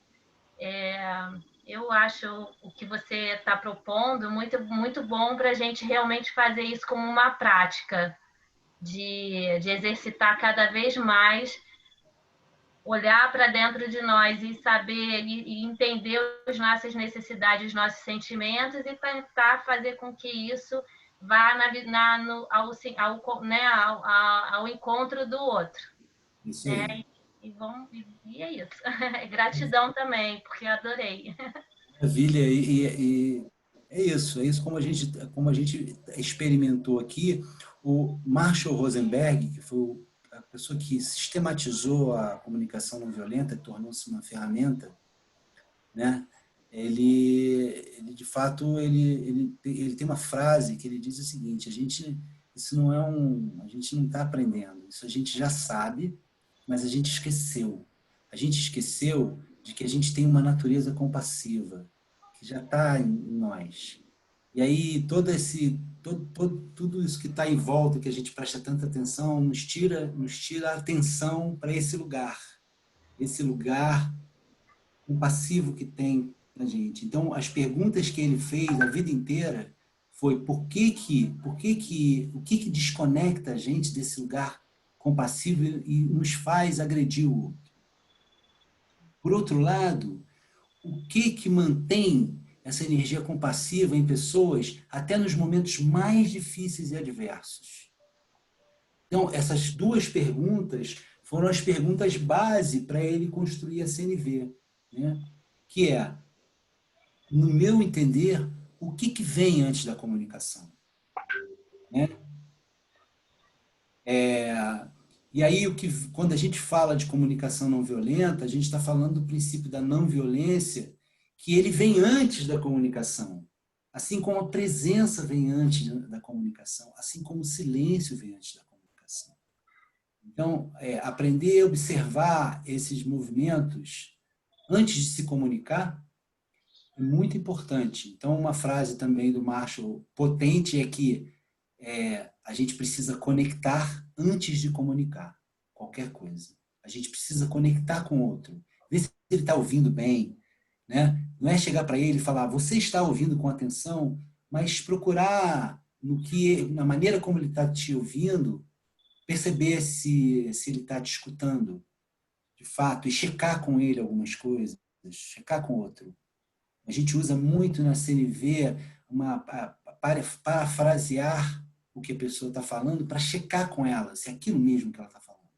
eu acho o que você está propondo muito, muito bom para a gente realmente fazer isso como uma prática, de exercitar cada vez mais, olhar para dentro de nós e saber e entender as nossas necessidades, os nossos sentimentos e tentar fazer com que isso vá ao encontro do outro. Isso aí. E é isso. Gratidão também, porque eu adorei. Maravilha. E é isso como a gente experimentou aqui. O Marshall Rosenberg, que foi a pessoa que sistematizou a comunicação não violenta, tornou-se uma ferramenta, né? Ele de fato, ele tem uma frase que ele diz o seguinte: a gente não está aprendendo, isso a gente já sabe, mas a gente esqueceu. A gente esqueceu de que a gente tem uma natureza compassiva, que já está em nós. E aí tudo isso que está em volta, que a gente presta tanta atenção, nos tira a atenção para esse lugar compassivo que tem na gente. Então, as perguntas que ele fez a vida inteira foi o que desconecta a gente desse lugar compassivo e nos faz agredir o outro. Por outro lado, o que mantém essa energia compassiva em pessoas até nos momentos mais difíceis e adversos? Então, essas duas perguntas foram as perguntas base para ele construir a CNV, né? Que é, no meu entender, o que vem antes da comunicação? Né? E aí, quando a gente fala de comunicação não violenta, a gente está falando do princípio da não violência, que ele vem antes da comunicação. Assim como a presença vem antes da comunicação, assim como o silêncio vem antes da comunicação. Então, aprender a observar esses movimentos antes de se comunicar é muito importante. Então, uma frase também do Marshall potente é que a gente precisa conectar antes de comunicar qualquer coisa. A gente precisa conectar com o outro, ver se ele está ouvindo bem, né? Não é chegar para ele e falar, você está ouvindo com atenção, mas procurar na maneira como ele está te ouvindo, perceber se ele está te escutando de fato e checar com ele algumas coisas, checar com o outro. A gente usa muito na CNV parafrasear o que a pessoa está falando para checar com ela se é aquilo mesmo que ela está falando.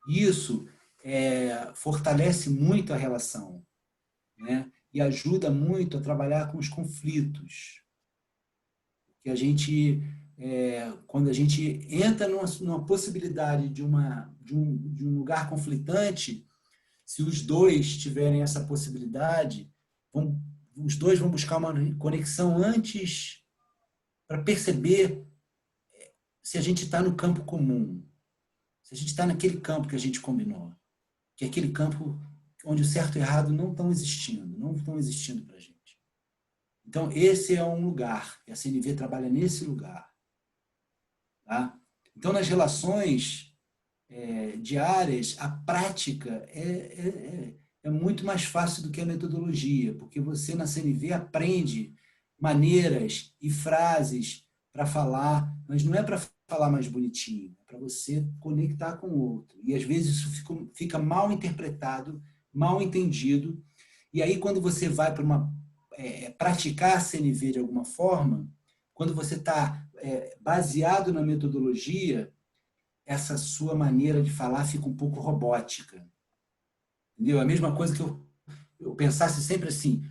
Isso fortalece muito a relação, né? E ajuda muito a trabalhar com os conflitos. Porque quando a gente entra numa possibilidade de um lugar conflitante, se os dois tiverem essa possibilidade, os dois vão buscar uma conexão antes para perceber se a gente está no campo comum, se a gente está naquele campo que a gente combinou, que é aquele campo onde o certo e o errado não estão existindo para a gente. Então, esse é um lugar, e a CNV trabalha nesse lugar. Tá? Então, nas relações diárias, a prática é muito mais fácil do que a metodologia, porque você, na CNV, aprende maneiras e frases para falar, mas não é para falar mais bonitinho, é para você conectar com o outro. E, às vezes, isso fica mal interpretado, mal entendido, e aí, quando você vai para praticar a CNV de alguma forma, quando você está baseado na metodologia, essa sua maneira de falar fica um pouco robótica. Entendeu? A mesma coisa que eu pensasse sempre assim,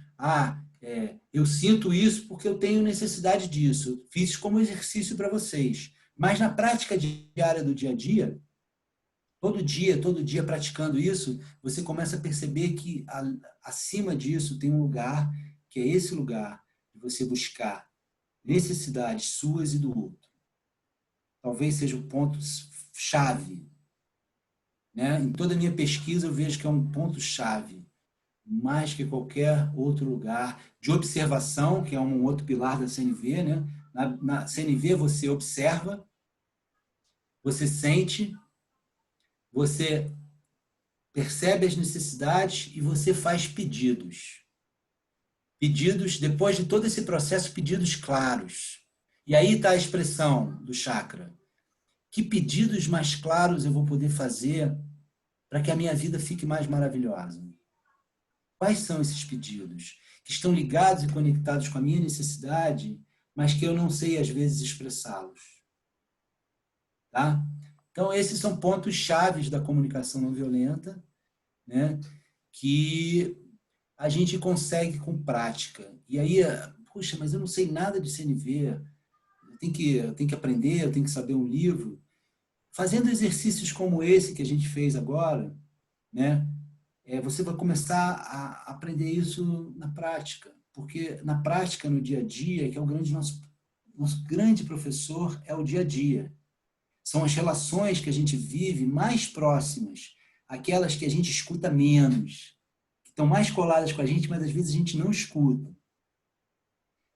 eu sinto isso porque eu tenho necessidade disso, eu fiz como exercício para vocês. Mas na prática diária do dia a dia, todo dia praticando isso, você começa a perceber que acima disso tem um lugar, que é esse lugar de você buscar necessidades suas e do outro. Talvez seja o ponto-chave. Né? Em toda a minha pesquisa eu vejo que é um ponto-chave, mais que qualquer outro lugar de observação, que é um outro pilar da CNV. Né? Na CNV você observa, você sente, você percebe as necessidades e você faz pedidos. Pedidos, depois de todo esse processo, pedidos claros. E aí está a expressão do chakra. Que pedidos mais claros eu vou poder fazer para que a minha vida fique mais maravilhosa? Quais são esses pedidos que estão ligados e conectados com a minha necessidade, mas que eu não sei, às vezes, expressá-los? Tá? Então, esses são pontos chaves da comunicação não violenta, né? Que a gente consegue com prática. E aí, puxa, mas eu não sei nada de CNV, eu tenho que aprender, eu tenho que saber um livro. Fazendo exercícios como esse que a gente fez agora, né? Você vai começar a aprender isso na prática. Porque na prática, no dia a dia, que é o nosso grande professor, é o dia a dia. São as relações que a gente vive mais próximas, aquelas que a gente escuta menos, que estão mais coladas com a gente, mas às vezes a gente não escuta.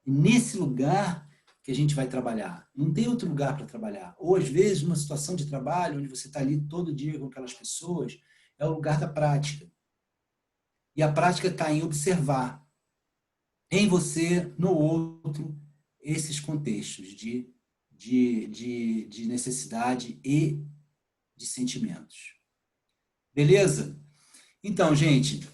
E nesse lugar que a gente vai trabalhar. Não tem outro lugar para trabalhar. Ou, às vezes, numa situação de trabalho, onde você está ali todo dia com aquelas pessoas, é o lugar da prática. E a prática está em observar em você, no outro, esses contextos de necessidade e de sentimentos. Beleza? Então, gente,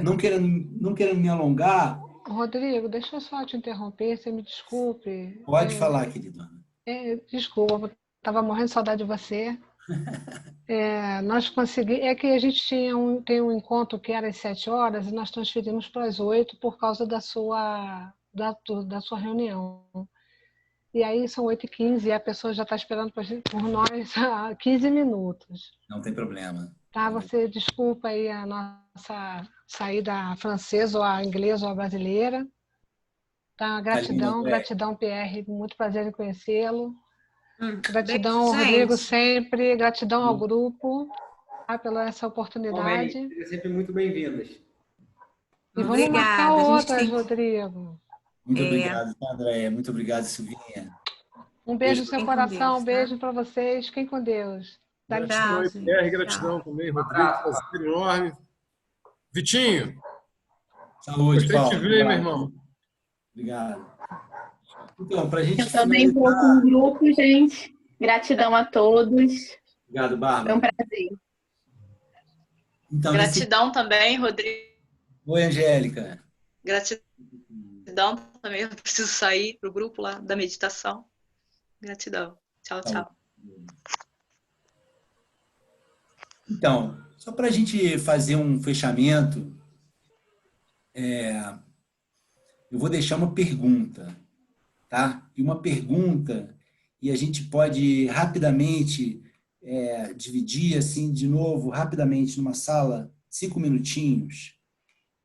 não querendo me alongar... Rodrigo, deixa eu só te interromper, você me desculpe. Pode falar, querida. Desculpa, estava morrendo de saudade de você. Nós conseguimos... É que a gente tem um encontro que era às 7 horas e nós transferimos para as 8 por causa da sua reunião. E aí são 8h15 e a pessoa já está esperando por nós há 15 minutos. Não tem problema. Tá, você desculpa aí a nossa saída francesa, ou a inglesa, ou a brasileira. Tá, gratidão, gratidão, PR, muito prazer em conhecê-lo. Gratidão, Rodrigo, sempre. Gratidão ao grupo, tá, pela essa oportunidade. Sejam sempre muito bem-vindas. E vamos marcar outras, Rodrigo. Muito obrigado, Andréia. Muito obrigado, Silvinha. Um beijo no seu coração, um beijo para vocês. Fiquem com Deus. Gratidão também, Rodrigo. Prazer enorme. Vitinho. Saúde, Paulo. Gostei de te ver, meu irmão. Obrigado. Então, para a gente... Eu também vou com o grupo, gente. Gratidão a todos. Obrigado, Bárbara. Foi um prazer. Então, gratidão também, Rodrigo. Oi, Angélica. Gratidão também. Eu preciso sair para o grupo lá da meditação. Gratidão. Tchau, tchau. Então, só para a gente fazer um fechamento, eu vou deixar uma pergunta, tá? E uma pergunta, e a gente pode rapidamente dividir, assim, de novo, rapidamente, numa sala, 5 minutinhos,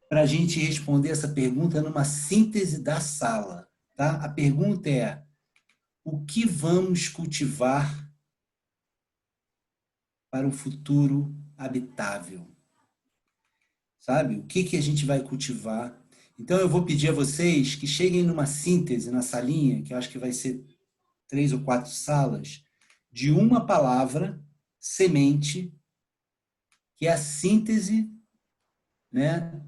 para a gente responder essa pergunta numa síntese da sala, tá? A pergunta é: o que vamos cultivar para um futuro habitável? Sabe? O que a gente vai cultivar? Então, eu vou pedir a vocês que cheguem numa síntese na salinha, que eu acho que vai ser 3 ou 4 salas, de uma palavra, semente, que é a síntese, né,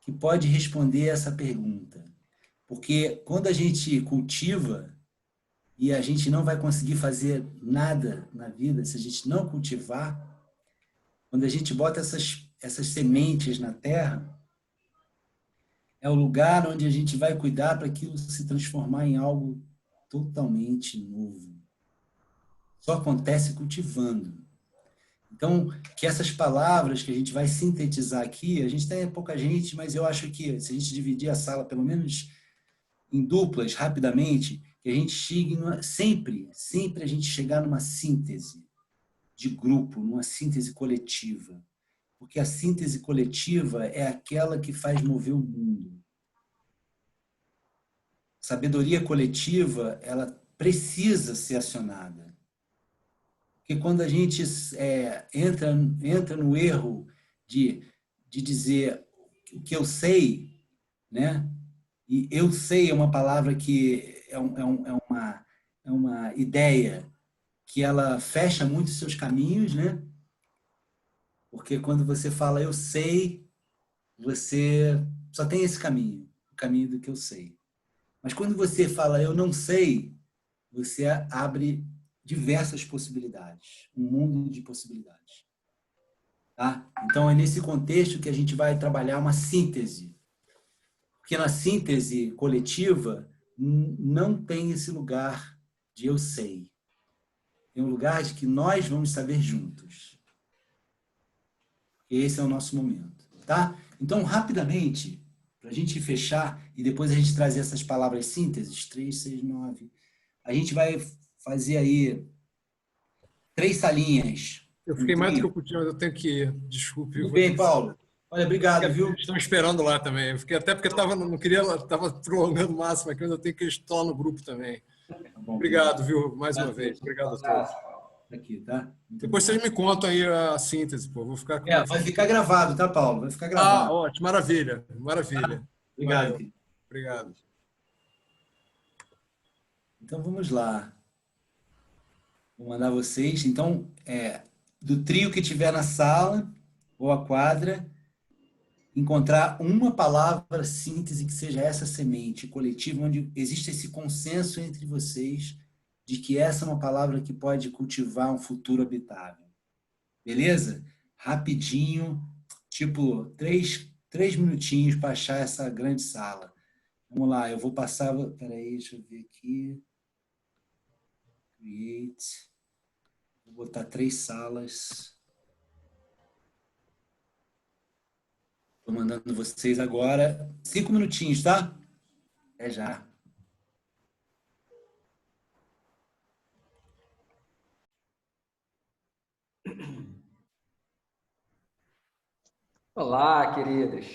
que pode responder essa pergunta. Porque quando a gente cultiva, e a gente não vai conseguir fazer nada na vida se a gente não cultivar, quando a gente bota essas sementes na terra, é o lugar onde a gente vai cuidar para aquilo se transformar em algo totalmente novo. Só acontece cultivando. Então, que essas palavras que a gente vai sintetizar aqui, a gente tem pouca gente, mas eu acho que se a gente dividir a sala pelo menos em duplas, rapidamente, que a gente chegue sempre a gente chegar numa síntese. de grupo, numa síntese coletiva. Porque a síntese coletiva é aquela que faz mover o mundo. Sabedoria coletiva, ela precisa ser acionada. Porque quando a gente entra no erro de dizer o que eu sei, né? E eu sei é uma palavra que é uma ideia que ela fecha muito os seus caminhos, né? Porque quando você fala eu sei, você só tem esse caminho, o caminho do que eu sei. Mas quando você fala eu não sei, você abre diversas possibilidades, um mundo de possibilidades. Tá? Então é nesse contexto que a gente vai trabalhar uma síntese. Porque na síntese coletiva não tem esse lugar de eu sei. Tem um lugar de que nós vamos saber juntos. Esse é o nosso momento. Tá? Então, rapidamente, para a gente fechar e depois a gente trazer essas palavras sínteses, 3, 6, 9, a gente vai fazer aí 3 salinhas. Eu fiquei mais do que eu podia, mas eu tenho que ir. Desculpe. Tudo bem, Paulo. Olha, obrigado, viu? Estão esperando lá também. Eu fiquei, até porque não queria, estava prolongando o máximo aqui, mas eu tenho que estar no grupo também. Tá bom, obrigado, viu? Mais uma vez. Obrigado a todos. Aqui, tá? Depois vocês me contam aí a síntese, pô. Vou ficar com... vai ficar gravado, tá, Paulo? Vai ficar gravado. Ah, ótimo. Maravilha. Maravilha. Obrigado. Obrigado. Então, vamos lá. Vou mandar vocês. Então, do trio que tiver na sala ou a quadra, encontrar uma palavra síntese que seja essa semente coletiva, onde existe esse consenso entre vocês de que essa é uma palavra que pode cultivar um futuro habitável. Beleza? Rapidinho, tipo 3 minutinhos para achar essa grande sala. Vamos lá, eu vou passar... Peraí, deixa eu ver aqui. Create. Vou botar 3 salas. Estou mandando vocês agora. 5 minutinhos, tá? Até já. Olá, queridos.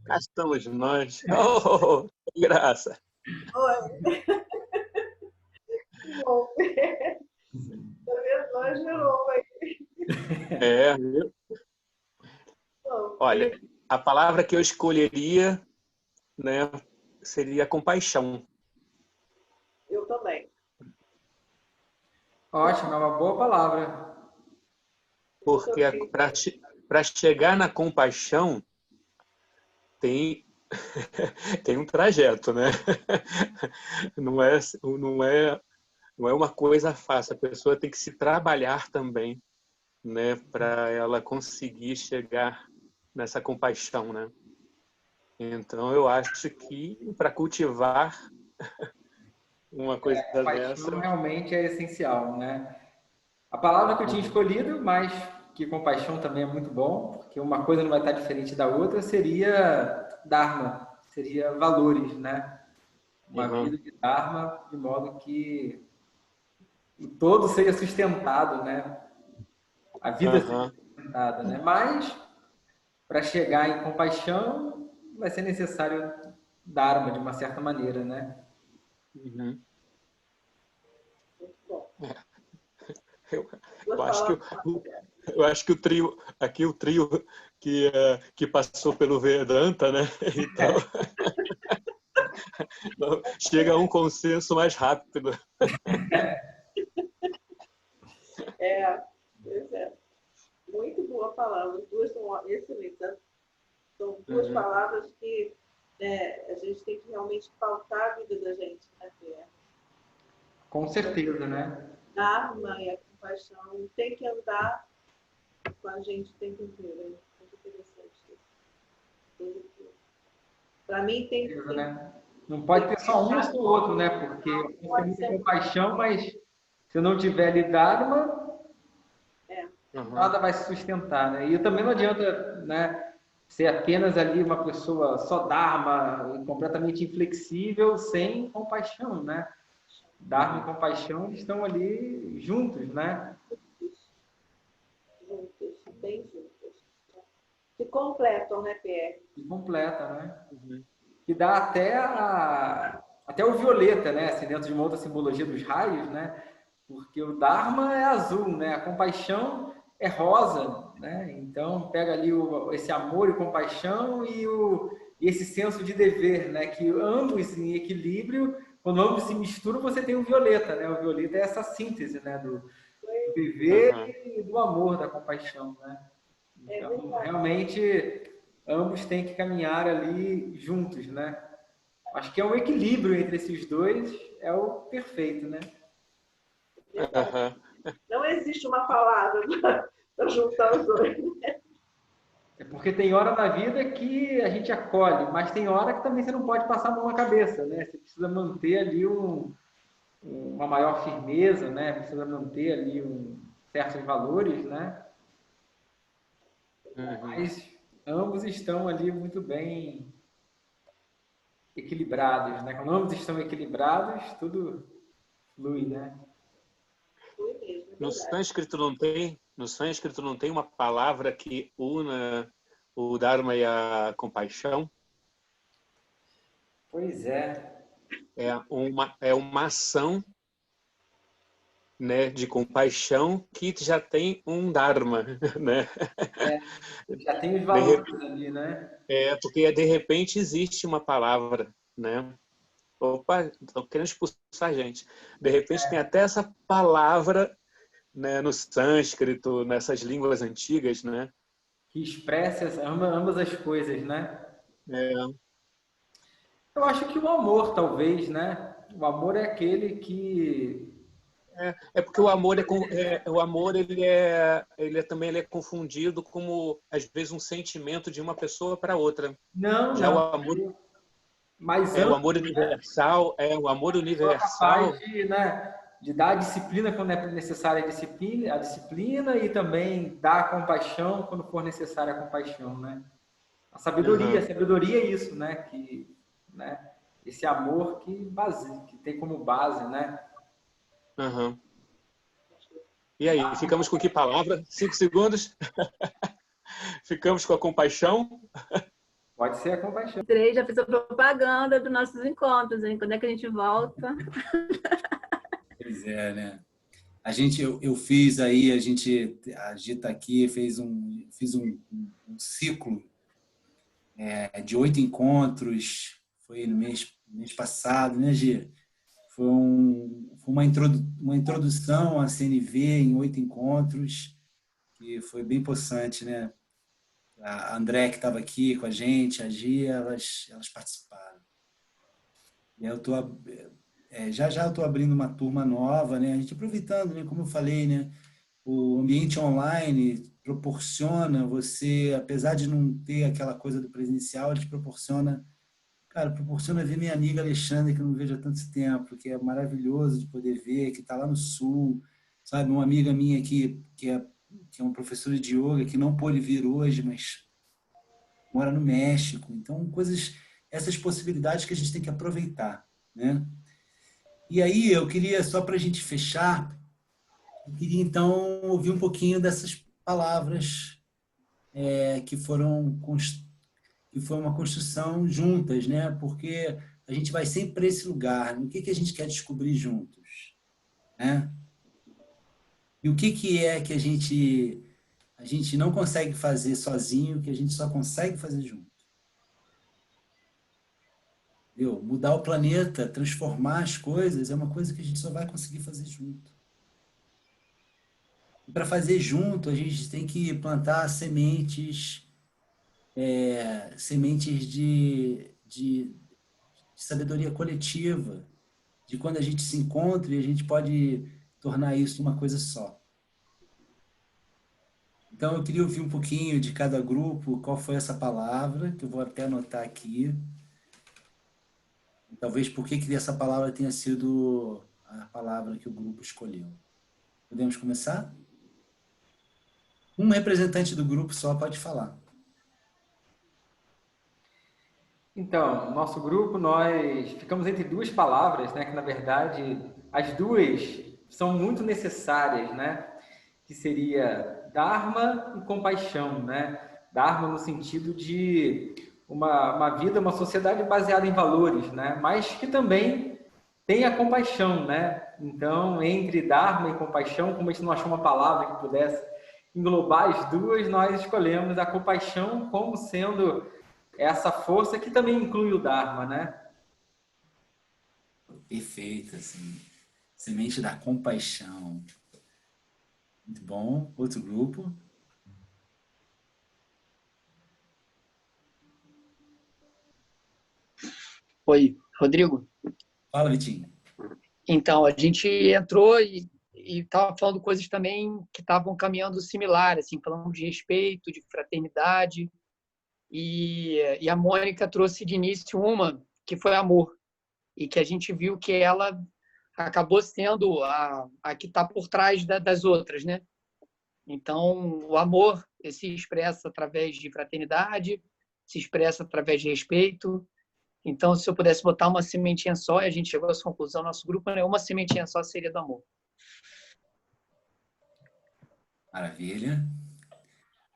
Cá estamos nós. Oh, que graça. Oi. Que bom. Tá vendo? Nós de novo aí. Viu? Olha, a palavra que eu escolheria, né, seria compaixão. Eu também. Ótimo, é uma boa palavra. Porque para chegar na compaixão tem um trajeto, né? Não é uma coisa fácil. A pessoa tem que se trabalhar também, né, para ela conseguir chegar nessa compaixão, né? Então eu acho que para cultivar uma coisa dessa realmente é essencial, né? A palavra que eu tinha escolhido, mas que compaixão também é muito bom, porque uma coisa não vai estar diferente da outra, seria Dharma, seria valores, né? Uma vida de Dharma, de modo que o todo seja sustentado, né? A vida seja sustentada, né? Mas, para chegar em compaixão, vai ser necessário Dharma, de uma certa maneira, né? Eu acho que o trio que passou pelo Vedanta, né? Então, chega a um consenso mais rápido. Pois é. Muito boa palavra. As duas são excelentes. São duas palavras que a gente tem que realmente pautar a vida da gente na Terra. Com certeza, né? Dharma e a compaixão tem que andar com a gente o tempo inteiro. É muito interessante isso. Para mim tem que ser. Né? Não pode ter só um ou só o outro, né? Porque tem muita compaixão, mas se não tiver ali Dharma, nada vai se sustentar, né? E também não adianta, né, ser apenas ali uma pessoa só Dharma, completamente inflexível, sem compaixão, né? Dharma e compaixão estão ali juntos, né? Juntos, bem juntos. Se completam, né, Pierre? Se completa, né? Que dá até o violeta, né? Assim, dentro de uma outra simbologia dos raios, né? Porque o Dharma é azul, né? A compaixão é rosa, né? Então pega ali esse amor e compaixão e esse senso de dever, né? Que ambos em equilíbrio, quando ambos se misturam, você tem o violeta, né? O violeta é essa síntese, né? Do dever e do amor, da compaixão, né? Então, realmente, ambos têm que caminhar ali juntos, né? Acho que é um equilíbrio entre esses dois, é o perfeito, né? Não existe uma palavra para juntar os dois. É porque tem hora na vida que a gente acolhe, mas tem hora que também você não pode passar a mão na cabeça, né? Você precisa manter ali uma maior firmeza, né? Precisa manter ali certos valores, né? Mas ambos estão ali muito bem equilibrados, né? Quando ambos estão equilibrados, tudo flui, né? No sânscrito não tem uma palavra que una o Dharma e a compaixão? Pois é. É uma ação, né, de compaixão que já tem um Dharma, né? Já tem os valores ali, né? Porque de repente existe uma palavra, né? Opa, estou querendo expulsar a gente. De repente tem até essa palavra, né, no sânscrito, nessas línguas antigas, né? Que expressa ambas as coisas, né? Eu acho que o amor, talvez, né? O amor é aquele que... porque o amor ele é confundido como, às vezes, um sentimento de uma pessoa para outra. Não, já não. O amor... Mas o amor universal, o amor universal... capaz de dar a disciplina quando é necessária a disciplina e também dar a compaixão quando for necessária a compaixão, né? A sabedoria é isso, né? Né? Esse amor que tem como base, né? E aí, ficamos com que palavra? 5 segundos? Ficamos com a compaixão? Pode ser a compaixão. Já fiz a propaganda dos nossos encontros, hein? Quando é que a gente volta? Pois é, né? Eu fiz aí, a Gita aqui fiz um ciclo de 8 encontros, foi no mês passado, né, Gi? Foi uma introdução à CNV em 8 encontros, que foi bem possante, né? A André, que estava aqui com a gente, a Gi, elas participaram. E eu já eu estou abrindo uma turma nova, né? A gente aproveitando, né? Como eu falei, né? O ambiente online proporciona você, apesar de não ter aquela coisa do presencial, ele te proporciona ver minha amiga Alexandre, que eu não vejo há tanto tempo, que é maravilhoso de poder ver, que está lá no Sul, sabe? Uma amiga minha que é uma professora de yoga, que não pôde vir hoje, mas mora no México. Então, essas possibilidades que a gente tem que aproveitar, né? E aí, eu queria, só para a gente fechar, eu queria, então, ouvir um pouquinho dessas palavras que foi uma construção juntas, né? Porque a gente vai sempre para esse lugar. O que a gente quer descobrir juntos, né? E o que é que a gente não consegue fazer sozinho, que a gente só consegue fazer junto? Entendeu? Mudar o planeta, transformar as coisas, é uma coisa que a gente só vai conseguir fazer junto. E para fazer junto, a gente tem que plantar sementes de sabedoria coletiva, de quando a gente se encontra e a gente pode tornar isso uma coisa só. Então, eu queria ouvir um pouquinho de cada grupo, qual foi essa palavra, que eu vou até anotar aqui. Talvez por que essa palavra tenha sido a palavra que o grupo escolheu. Podemos começar? Um representante do grupo só pode falar. Então, nosso grupo, nós ficamos entre duas palavras, né, que na verdade as duas são muito necessárias, né? Que seria Dharma e compaixão, né? Dharma no sentido de uma vida, uma sociedade baseada em valores, né? Mas que também tem a compaixão, né? Então, entre Dharma e compaixão, como a gente não achou uma palavra que pudesse englobar as duas, nós escolhemos a compaixão como sendo essa força que também inclui o Dharma, né? Perfeito, assim. Semente da compaixão. Muito bom. Outro grupo. Oi, Rodrigo. Fala, Vitinho. Então, a gente entrou e estava falando coisas também que estavam caminhando similar, assim, falando de respeito, de fraternidade. E a Mônica trouxe de início uma que foi amor, e que a gente viu que ela acabou sendo a que está por trás das outras, né? Então, o amor se expressa através de fraternidade, se expressa através de respeito. Então, se eu pudesse botar uma sementinha só, e a gente chegou a essa conclusão, nosso grupo, né? Uma sementinha só seria do amor. Maravilha.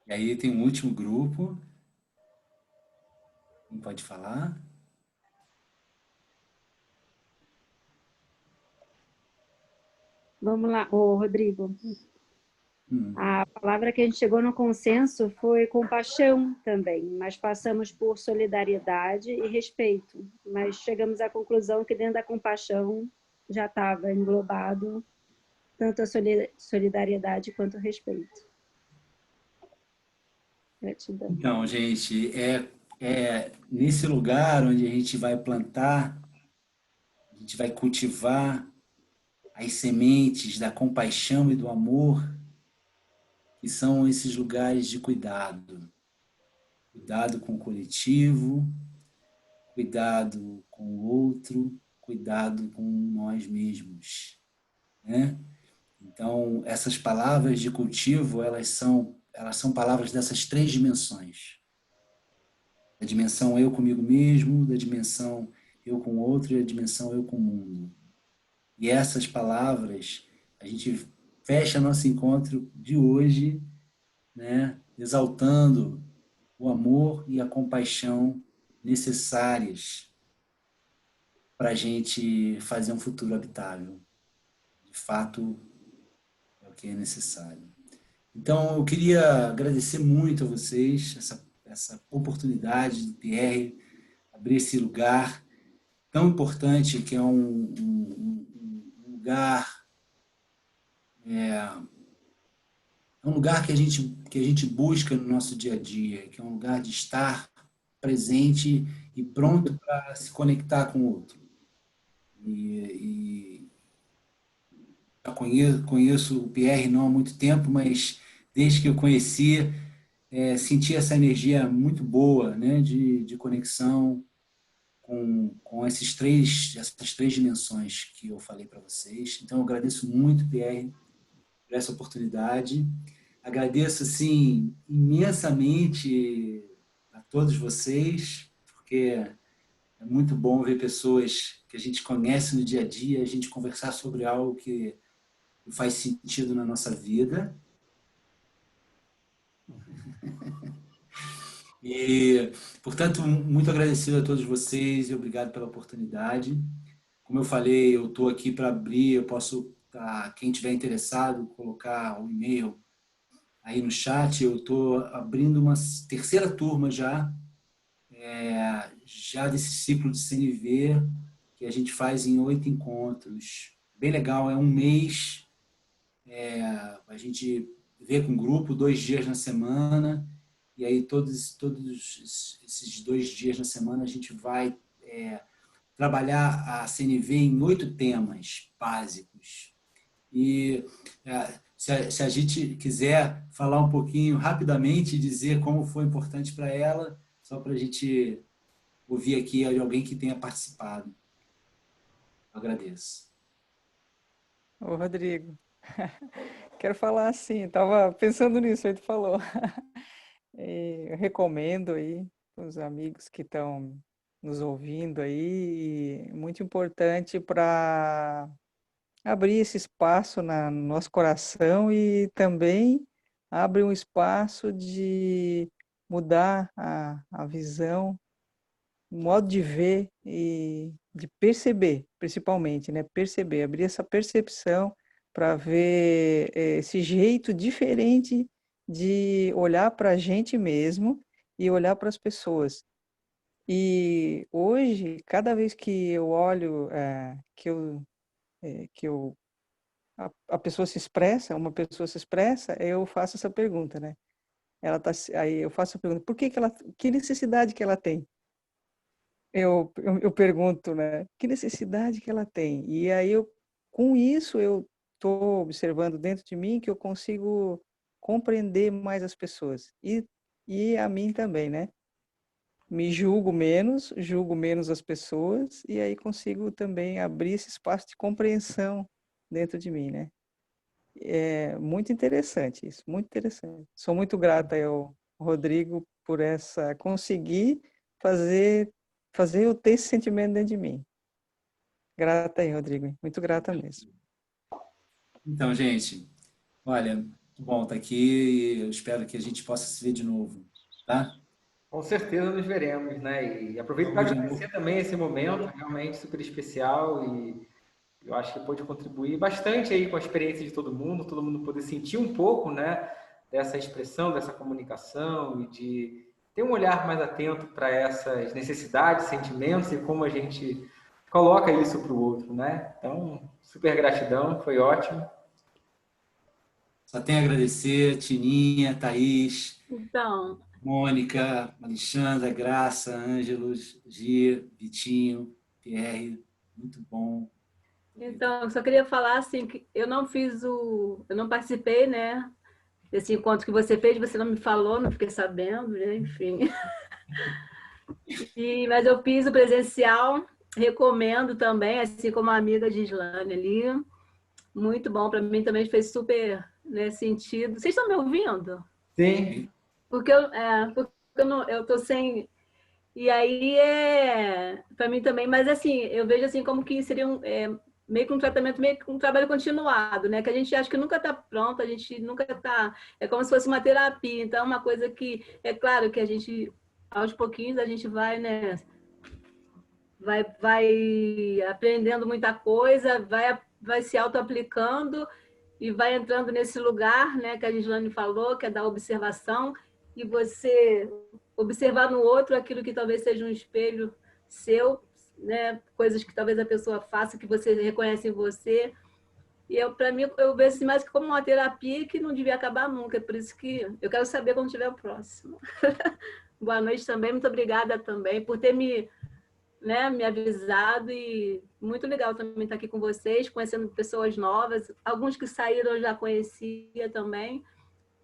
E aí tem um último grupo. Quem pode falar? Vamos lá, ô Rodrigo. A palavra que a gente chegou no consenso foi compaixão também, mas passamos por solidariedade e respeito. Mas chegamos à conclusão que dentro da compaixão já estava englobado tanto a solidariedade quanto o respeito. Gratidão. Então, gente, é nesse lugar onde a gente vai plantar, a gente vai cultivar as sementes da compaixão e do amor, que são esses lugares de cuidado. Cuidado com o coletivo, cuidado com o outro, cuidado com nós mesmos, né? Então, essas palavras de cultivo, elas são palavras dessas 3 dimensões. Da dimensão eu comigo mesmo, da dimensão eu com o outro e da dimensão eu com o mundo. E essas palavras, a gente fecha nosso encontro de hoje, né, exaltando o amor e a compaixão necessárias para a gente fazer um futuro habitável. De fato, é o que é necessário. Então, eu queria agradecer muito a vocês, essa oportunidade de Pierre abrir esse lugar tão importante, que é um lugar... É um lugar que a gente busca no nosso dia a dia, que é um lugar de estar presente e pronto para se conectar com o outro. E já conheço o Pierre não há muito tempo, mas desde que eu conheci, senti essa energia muito boa, né, de conexão com essas três dimensões que eu falei para vocês. Então, eu agradeço muito, Pierre, por essa oportunidade. Agradeço, assim, imensamente a todos vocês, porque é muito bom ver pessoas que a gente conhece no dia a dia, a gente conversar sobre algo que faz sentido na nossa vida. E, portanto, muito agradecido a todos vocês e obrigado pela oportunidade. Como eu falei, eu estou aqui para abrir, eu posso, quem tiver interessado, colocar o e-mail aí no chat. Eu estou abrindo uma 3ª turma já desse ciclo de CNV, que a gente faz em 8 encontros. Bem legal, é um mês, a gente vê com grupo, 2 dias na semana, e aí todos esses 2 dias na semana a gente vai trabalhar a CNV em 8 temas básicos. E se a gente quiser falar um pouquinho rapidamente, dizer como foi importante para ela, só para a gente ouvir aqui de alguém que tenha participado. Eu agradeço. Ô, Rodrigo, quero falar assim, estava pensando nisso, aí tu falou. Eu recomendo aí para os amigos que estão nos ouvindo aí, muito importante para abrir esse espaço no nosso coração e também abre um espaço de mudar a visão, o modo de ver e de perceber, principalmente, né? Perceber, abrir essa percepção para ver esse jeito diferente de olhar para a gente mesmo e olhar para as pessoas. E hoje, cada vez que eu olho, a pessoa se expressa, uma pessoa se expressa, eu faço essa pergunta, né? Aí eu faço a pergunta, por que que necessidade que ela tem? Eu pergunto, né? Que necessidade que ela tem? E aí com isso eu estou observando dentro de mim que eu consigo compreender mais as pessoas e a mim também, né? Me julgo menos as pessoas e aí consigo também abrir esse espaço de compreensão dentro de mim, né? É muito interessante isso, muito interessante. Sou muito grata ao Rodrigo por conseguir fazer eu ter esse sentimento dentro de mim. Grata aí, Rodrigo, muito grata mesmo. Então, gente, olha, muito bom estar aqui e eu espero que a gente possa se ver de novo, tá? Com certeza nos veremos, né? E aproveito para agradecer também esse momento, realmente super especial, e eu acho que pôde contribuir bastante aí com a experiência de todo mundo poder sentir um pouco, né, dessa expressão, dessa comunicação e de ter um olhar mais atento para essas necessidades, sentimentos e como a gente coloca isso para o outro, né? Então, super gratidão, foi ótimo. Só tenho a agradecer, Tininha, Thaís, Então, Mônica, Alexandra, Graça, Ângelos, Gia, Vitinho, Pierre, muito bom. Então, eu só queria falar assim que eu não participei, né, desse encontro que você fez, você não me falou, não fiquei sabendo, né? Enfim. Mas eu fiz o presencial, recomendo também, assim como a amiga de Islane ali. Muito bom, para mim também fez super, né, sentido. Vocês estão me ouvindo? Sim. Porque eu tô sem... E aí para mim também, mas assim, eu vejo assim como que seria meio que um tratamento, meio que um trabalho continuado, né? Que a gente acha que nunca está pronto, a gente nunca está... É como se fosse uma terapia. Então, é uma coisa que... É claro que a gente, aos pouquinhos, a gente vai, né? Vai aprendendo muita coisa, vai se auto-aplicando e vai entrando nesse lugar, né? Que a Gislane falou, que é da observação, e você observar no outro aquilo que talvez seja um espelho seu, né? Coisas que talvez a pessoa faça, que você reconhece em você. E para mim, eu vejo assim, mais como uma terapia que não devia acabar nunca. É por isso que eu quero saber quando tiver o próximo. Boa noite também, muito obrigada também por ter me avisado, e muito legal também estar aqui com vocês, conhecendo pessoas novas. Alguns que saíram eu já conhecia também.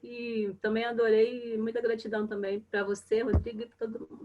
E também adorei, muita gratidão também para você, Rodrigo, e para todo mundo.